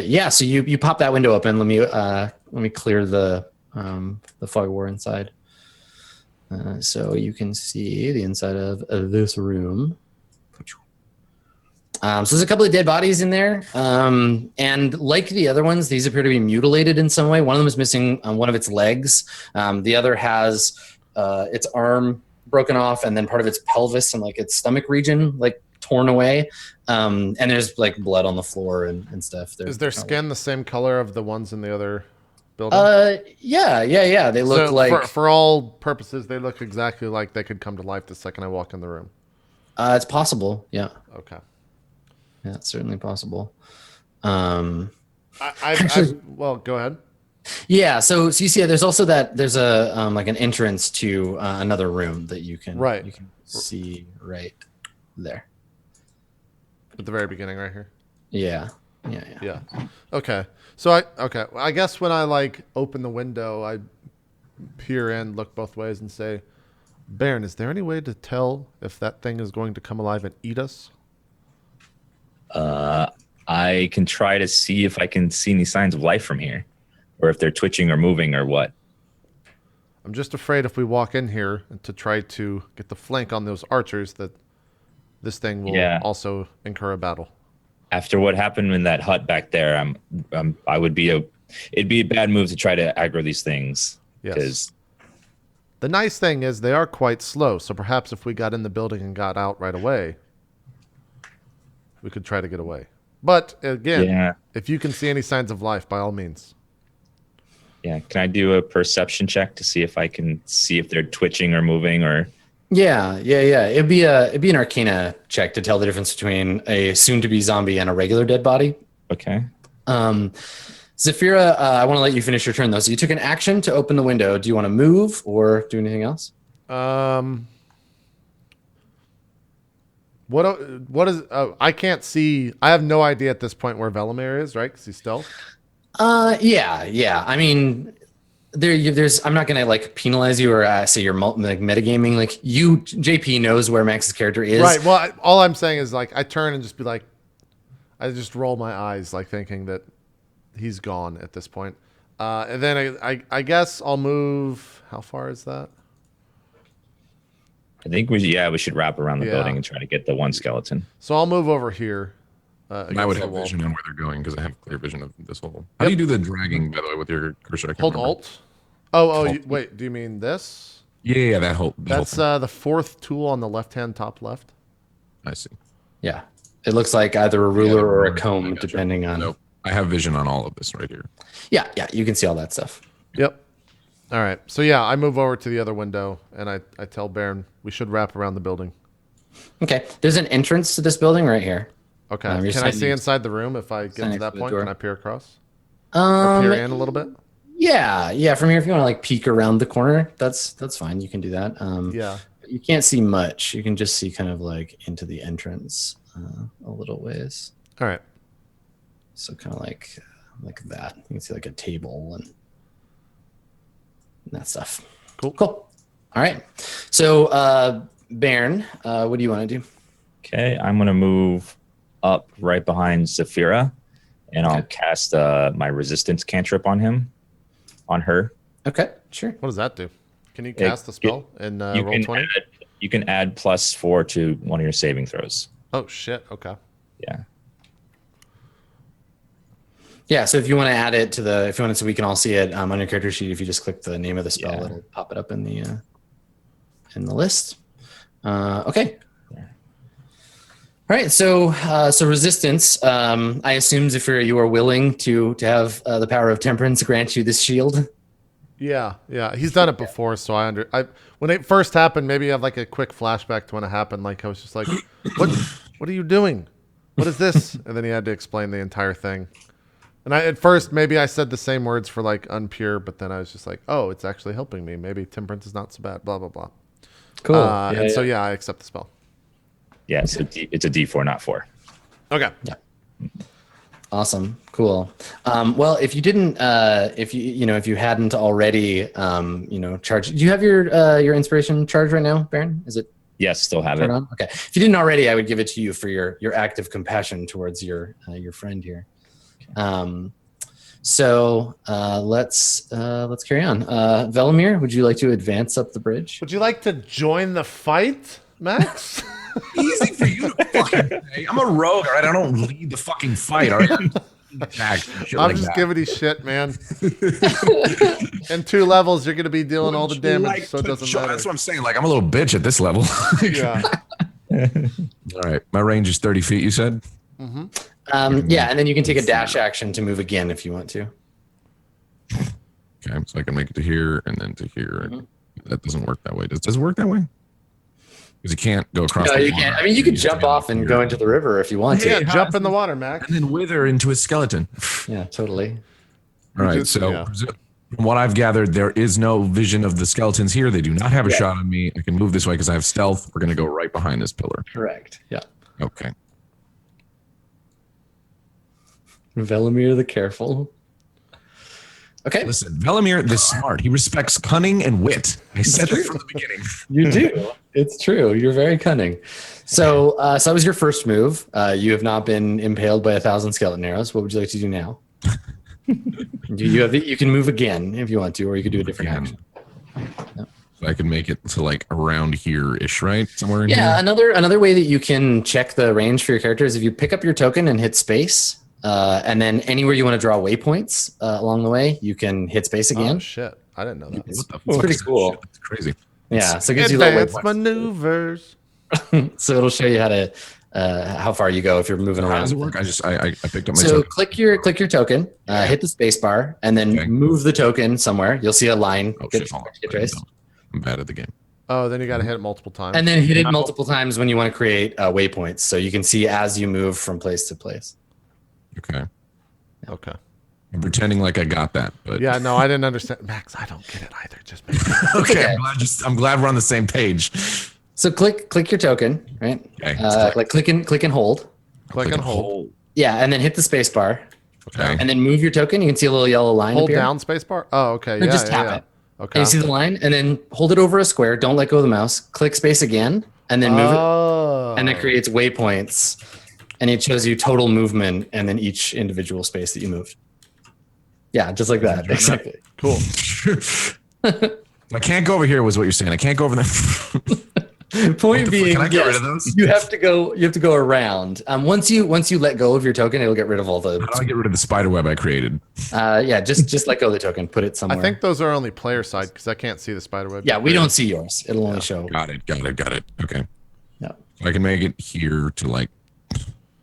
Yeah, so you pop that window open. Let me clear the fog war inside. So you can see the inside of this room. So there's a couple of dead bodies in there. And like the other ones, these appear to be mutilated in some way. One of them is missing one of its legs. The other has its arm broken off and then part of its pelvis and like its stomach region like torn away. And there's like blood on the floor and stuff. Is their skin the same color of the ones in the other building? Yeah. They look So like for all purposes, they look exactly like they could come to life the second I walk in the room. it's possible. Yeah. Okay. Yeah, it's certainly possible. Well, go ahead. Yeah, so you see, there's also there's a like an entrance to another room that you can see right there. At the very beginning, right here. Yeah. Okay. So I guess when I like open the window, I peer in, look both ways, and say, "Baron, is there any way to tell if that thing is going to come alive and eat us?" I can try to see if I can see any signs of life from here, or if they're twitching or moving or what. I'm just afraid if we walk in here to try to get the flank on those archers that this thing will also incur a battle. After what happened in that hut back there, it'd be a bad move to try to aggro these things. Yes. The nice thing is they are quite slow, so perhaps if we got in the building and got out right away, we could try to get away. But again, if you can see any signs of life, by all means. Yeah. Can I do a perception check to see if I can see if they're twitching or moving or? Yeah. It'd be an Arcana check to tell the difference between a soon-to-be zombie and a regular dead body. Okay. Zafira, I want to let you finish your turn though. So you took an action to open the window. Do you want to move or do anything else? What is? I can't see. I have no idea at this point where Velimir is. Right? Because he's stealth. Yeah. I mean, there's. I'm not gonna like penalize you or say you're like metagaming. Like JP knows where Max's character is. Right. Well, all I'm saying is like I turn and just be like, I just roll my eyes, like thinking that he's gone at this point. And then I guess I'll move. How far is that? I think we should wrap around the building and try to get the one skeleton. So I'll move over here. And I would have vision on where they're going because I have clear vision of this whole. How do you do the dragging, by the way, with your cursor? I can't Hold remember. Alt. Oh, wait. Do you mean this? Yeah, that whole. That's the fourth tool on the left-hand top left. I see. Yeah. It looks like either a ruler or a I comb, gotcha. depending on. Nope. I have vision on all of this right here. Yeah, you can see all that stuff. Yep. All right. So yeah, I move over to the other window and I tell Baron we should wrap around the building. Okay, there's an entrance to this building right here. Okay. You're Can I see standing- inside the room if I get standing to that next to the point? door. Can I peer across? Or peer in a little bit? Yeah. From here, if you want to like peek around the corner, that's fine. You can do that. Yeah. You can't see much. You can just see kind of like into the entrance a little ways. All right. So kind of like that. You can see like a table and that stuff. Cool. All right. So Baron, what do you want to do? Okay, I'm gonna move up right behind Zafira, and I'll cast my resistance cantrip on her. Okay, sure. What does that do? Can you cast the spell and You roll can 20? you can add +4 to one of your saving throws. Oh shit. Okay. Yeah. Yeah, so if you want to add it if you want it so we can all see it on your character sheet, if you just click the name of the spell, Yeah. it'll pop it up in the list. Okay. All right, so resistance. I assume Zafira, you are willing to have the power of temperance grant you this shield. Yeah. He's done it before, so when it first happened, maybe you have like a quick flashback to when it happened. Like I was just like, what are you doing? What is this? And then he had to explain the entire thing. And at first, maybe I said the same words for like unpure, but then I was just like, oh, it's actually helping me. Maybe temperance is not so bad, blah, blah, blah. Cool. So I accept the spell. Yeah, so it's a D4, not 4. Okay. Yeah. Awesome. Cool. Well, if you didn't, if you hadn't already, charged, do you have your inspiration charge right now, Baron? Is it Yes, still have turned it. on? Okay. If you didn't already, I would give it to you for your act of compassion towards your friend here. So let's carry on. Velimir, would you like to advance up the bridge? Would you like to join the fight, Max? Easy for you to fucking say. I'm a rogue, all right? I don't lead the fucking fight, all right? I'm just giving you shit, man. In 2 levels, you're going to be dealing all the damage, so it doesn't matter. That's what I'm saying. Like, I'm a little bitch at this level. Yeah. All right. My range is 30 feet, you said? Yeah, and then you can take a dash action to move again if you want to. Okay, so I can make it to here and then to here. That doesn't work that way. Does it work that way? Because you can't go across No, the you water. can't. I mean, you could jump off and go into the river if you want to. Yeah, jump in the water, Max. And then wither into a skeleton. Yeah, totally. All right, Just- so yeah. from what I've gathered, there is no vision of the skeletons here. They do not have a shot on me. I can move this way because I have stealth. We're going to go right behind this pillar. Correct. Yeah. Okay. Velimir the Careful. Okay. Listen, Velimir the Smart. He respects cunning and wit. I said that from the beginning. You do. It's true. You're very cunning. So that was your first move. You have not been impaled by 1,000 skeleton arrows. What would you like to do now? You can move again if you want to, or you could do a different action. So I can make it to like around here-ish, right? Somewhere in Yeah, here? another way that you can check the range for your character is if you pick up your token and hit space, and then anywhere you want to draw waypoints along the way, you can hit space again. Oh, shit. I didn't know that. What the It's fuck pretty is that cool. shit? That's crazy. Yeah, so it gives you little Advanced waypoints. maneuvers. So it'll show you how far you go if you're moving How around. does it work? I picked up my So token. click your token, hit the space bar, and then Okay. move the token somewhere. You'll see a line Oh, get, shit. Hold on. get traced. I'm bad at the game. Oh, then you got to hit it multiple times. And then hit it multiple times when you want to create waypoints, so you can see as you move from place to place. Okay. Okay. I'm pretending like I got that, but Yeah, no, I didn't understand. Max, I don't get it either. Just make okay. I'm glad we're on the same page. So click your token, right? Okay. Like click and hold. click and hold. Yeah, and then hit the space bar, Okay. and then move your token. You can see a little yellow line Hold appear. down spacebar. Oh, okay. Or Yeah, just yeah, tap yeah. it. Okay. And you see the line, and then hold it over a square. Don't let go of the mouse. Click space again, and then move it. Oh. And it creates waypoints, and it shows you total movement and then each individual space that you moved. Yeah, just like that. Exactly. Cool. I can't go over here was what you're saying. I can't go over there. Point being, Can I get rid yes, of those? you have to go around. Once you let go of your token, it'll get rid of all the. How do I get rid of the spider web I created? Yeah, just let go of the token. Put it somewhere. I think those are only player side because I can't see the spider web. Yeah, we don't see yours. It'll only show. Got it. Okay. Yeah. So I can make it here to like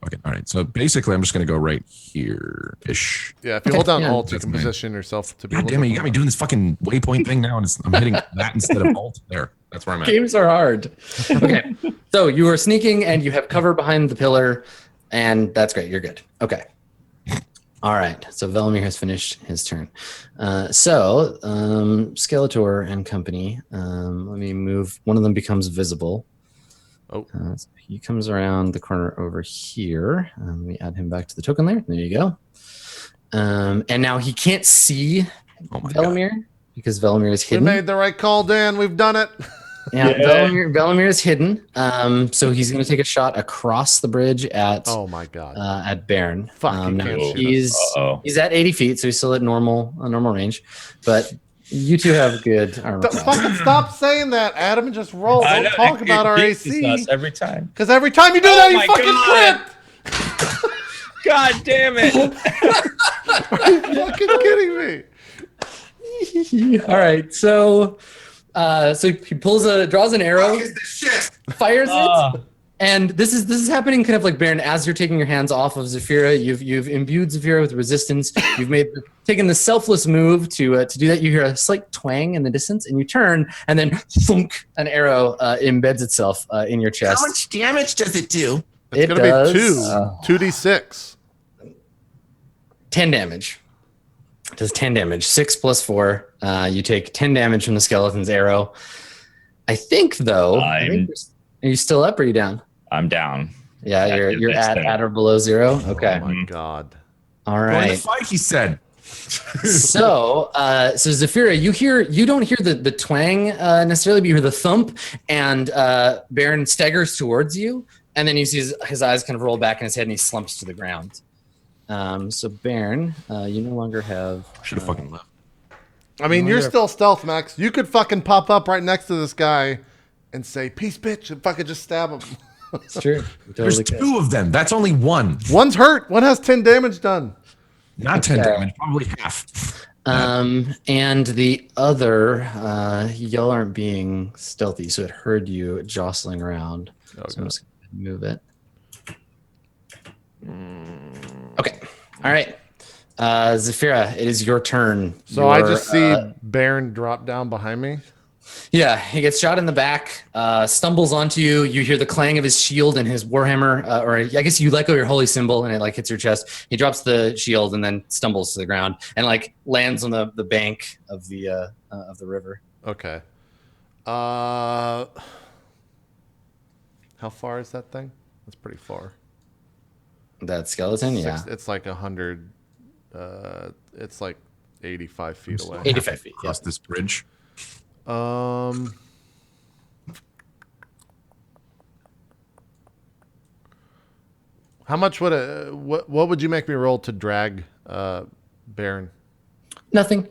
Fuck it. All right. So basically, I'm just gonna go right here-ish. Yeah, if you hold down yeah. Alt, you That's can mine. position yourself to be. God damn it! You got me doing this fucking waypoint thing now, and I'm hitting that instead of Alt. There. That's where I'm at. Games are hard. Okay. So you are sneaking and you have cover behind the pillar, and that's great. You're good. Okay. All right. So Velimir has finished his turn. Skeletor and company. Let me move. One of them becomes visible. Oh. So he comes around the corner over here. Let me add him back to the token layer. There you go. And now he can't see Oh my god. Velimir because Velimir is We hidden. made the right call, Dan. We've done it. Yeah, Yeah. Velimir is hidden. So he's going to take a shot across the bridge at My god. at Baron. Fuck, you Now can't shoot he's Uh-oh. he's at 80 feet, so he's still at normal range. But you two have good armor. Don't fucking stop saying that, Adam, and just roll. I Don't know, talk it about our jinxes AC. us every time. Because every time you do Oh that, you my fucking God. crit. God damn it! Are you fucking kidding me? All right, so he draws an arrow, fires it, and this is happening kind of like Baron as you're taking your hands off of Zephyra. You've imbued Zephyra with resistance. You've taken the selfless move to do that. You hear a slight twang in the distance, and you turn, and then thunk, an arrow embeds itself in your chest. How much damage does it do? It's It gonna does, be 2d6. 10 damage. It does 10 damage. 6 plus 4. You take 10 damage from the skeleton's arrow. I think, though. Are you still up or are you down? I'm down. Yeah, Yeah, you're it's at there. or below 0. Okay. Oh my god. All Go in the right. fight, he said. So Zephyra, you don't hear the twang necessarily, but you hear the thump, and Baron staggers towards you, and then you see his eyes kind of roll back in his head, and he slumps to the ground. So Baron, you no longer have. Should have fucking left. I mean, you're still stealth, Max. You could fucking pop up right next to this guy and say, peace, bitch, and fucking just stab him. It's true. You There's totally could. 2 of them. That's only 1. One's hurt. One has 10 damage done. Not 10 Okay. damage, probably half. And the other, y'all aren't being stealthy, so it heard you jostling around. So I'm just gonna move it. Okay. All right. Zephyra, it is your turn. So I just see Baron drop down behind me. Yeah, he gets shot in the back, stumbles onto you. You hear the clang of his shield and his warhammer, or I guess you let go your holy symbol and it like hits your chest. He drops the shield and then stumbles to the ground and like lands on the bank of the river. Okay. How far is that thing? That's pretty far. That skeleton, yeah, It's like 100. It's like 85 feet away. 85 feet. Yeah. Across this bridge. How much would what would you make me roll to drag Baron? Nothing.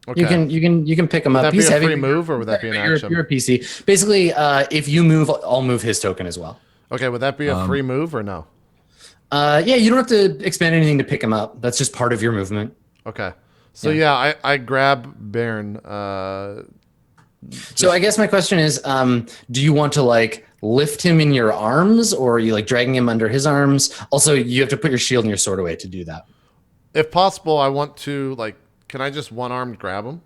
Okay. You can pick him Would up. that be He's a heavy. free move or would that be an action? You're a PC. Basically, if you move, I'll move his token as well. Okay, would that be a free move or no? Yeah, you don't have to expend anything to pick him up. That's just part of your movement. Okay. So yeah, I grab Baron. So I guess my question is, do you want to like lift him in your arms, or are you like dragging him under his arms? Also, you have to put your shield and your sword away to do that. If possible, I want to like. Can I just one-armed grab him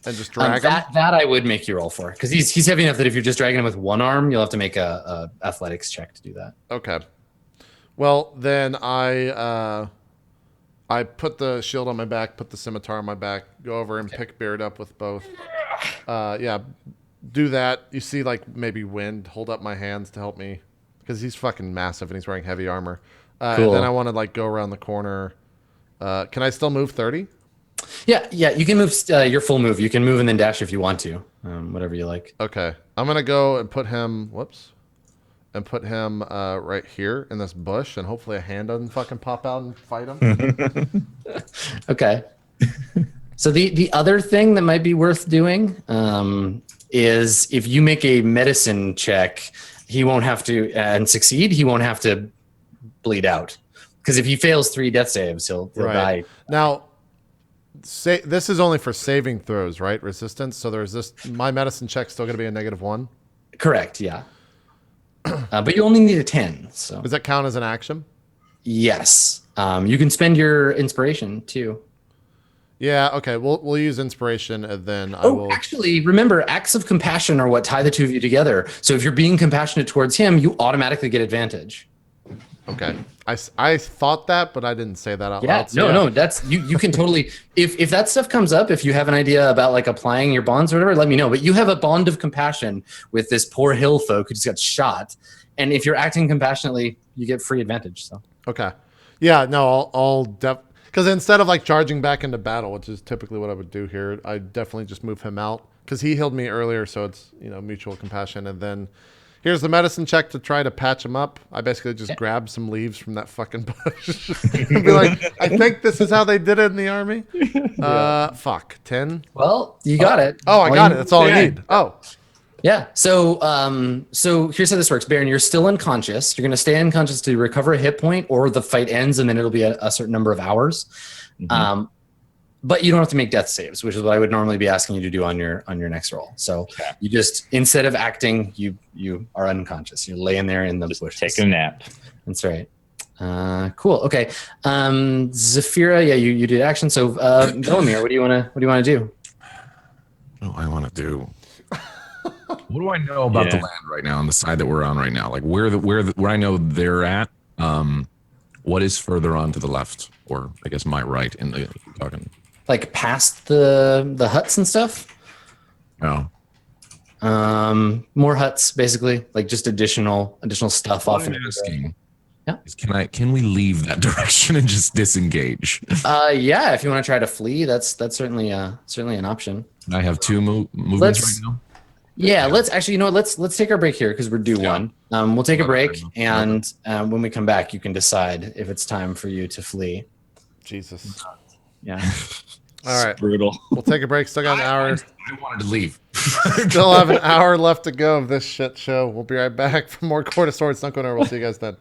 and just drag him? That I would make you roll for, because he's heavy enough that if you're just dragging him with one arm, you'll have to make a athletics check to do that. Okay. Well, then I put the shield on my back, put the scimitar on my back, go over and pick Beard up with both. Yeah, do that. You see, like, maybe Wind hold up my hands to help me, because he's fucking massive and he's wearing heavy armor. Cool. And then I want to, like, go around the corner. Can I still move 30? Yeah, you can move your full move. You can move and then dash if you want to, whatever you like. Okay. I'm going to go and put him, right here in this bush, and hopefully a hand doesn't fucking pop out and fight him. Okay. So the other thing that might be worth doing is if you make a medicine check, he won't have to and succeed. He won't have to bleed out, because if he fails 3 death saves, he'll die. Now, this is only for saving throws, right? Resistance. So there's this. My medicine check's still going to be a -1. Correct. Yeah. But you only need a 10. So Does that count as an action? Yes. You can spend your inspiration too. Yeah. Okay. We'll use inspiration, and then I will. Actually, remember, acts of compassion are what tie the two of you together. So if you're being compassionate towards him, you automatically get advantage. Okay. I thought that, but I didn't say that out Yeah. loud. So No. That's you can totally. If that stuff comes up, if you have an idea about like applying your bonds or whatever, let me know. But you have a bond of compassion with this poor hill folk who just got shot, and if you're acting compassionately, you get free advantage. So. Okay. Yeah. No. I'll because instead of like charging back into battle, which is typically what I would do here, I definitely just move him out because he healed me earlier, so it's mutual compassion. And then here's the medicine check to try to patch him up. I basically just grab some leaves from that fucking bush and be like, I think this is how they did it in the army. Fuck 10. Well, you got it. Oh, I got it. That's all I need. Oh. Yeah. So here's how this works. Baron, you're still unconscious. You're going to stay unconscious to recover a hit point, or the fight ends, and then it'll be a certain number of hours. Mm-hmm. But you don't have to make death saves, which is what I would normally be asking you to do on your next roll. So you just, instead of acting, you are unconscious. You're laying there in the bushes. Take a nap. That's right. Cool. Okay. Zafira, yeah, you did action. So Velimir, what do you want to do? What do I want to do? What do I know about the land right now on the side that we're on right now? Like where I know they're at. What is further on to the left, or I guess my right in the talking? Like past the huts and stuff? No. More huts, basically, like just additional stuff off. What I'm asking, is can we leave that direction and just disengage? Yeah, if you want to try to flee, that's certainly an option. I have two movements right now. Yeah, let's actually, let's take our break here because we're due one. We'll take a break, and when we come back, you can decide if it's time for you to flee. Jesus. Yeah. All right. Brutal. We'll take a break. Still got an hour. I wanted to leave. Still have an hour left to go of this shit show. We'll be right back for more Court of Swords. Don't go nowhere. We'll see you guys then.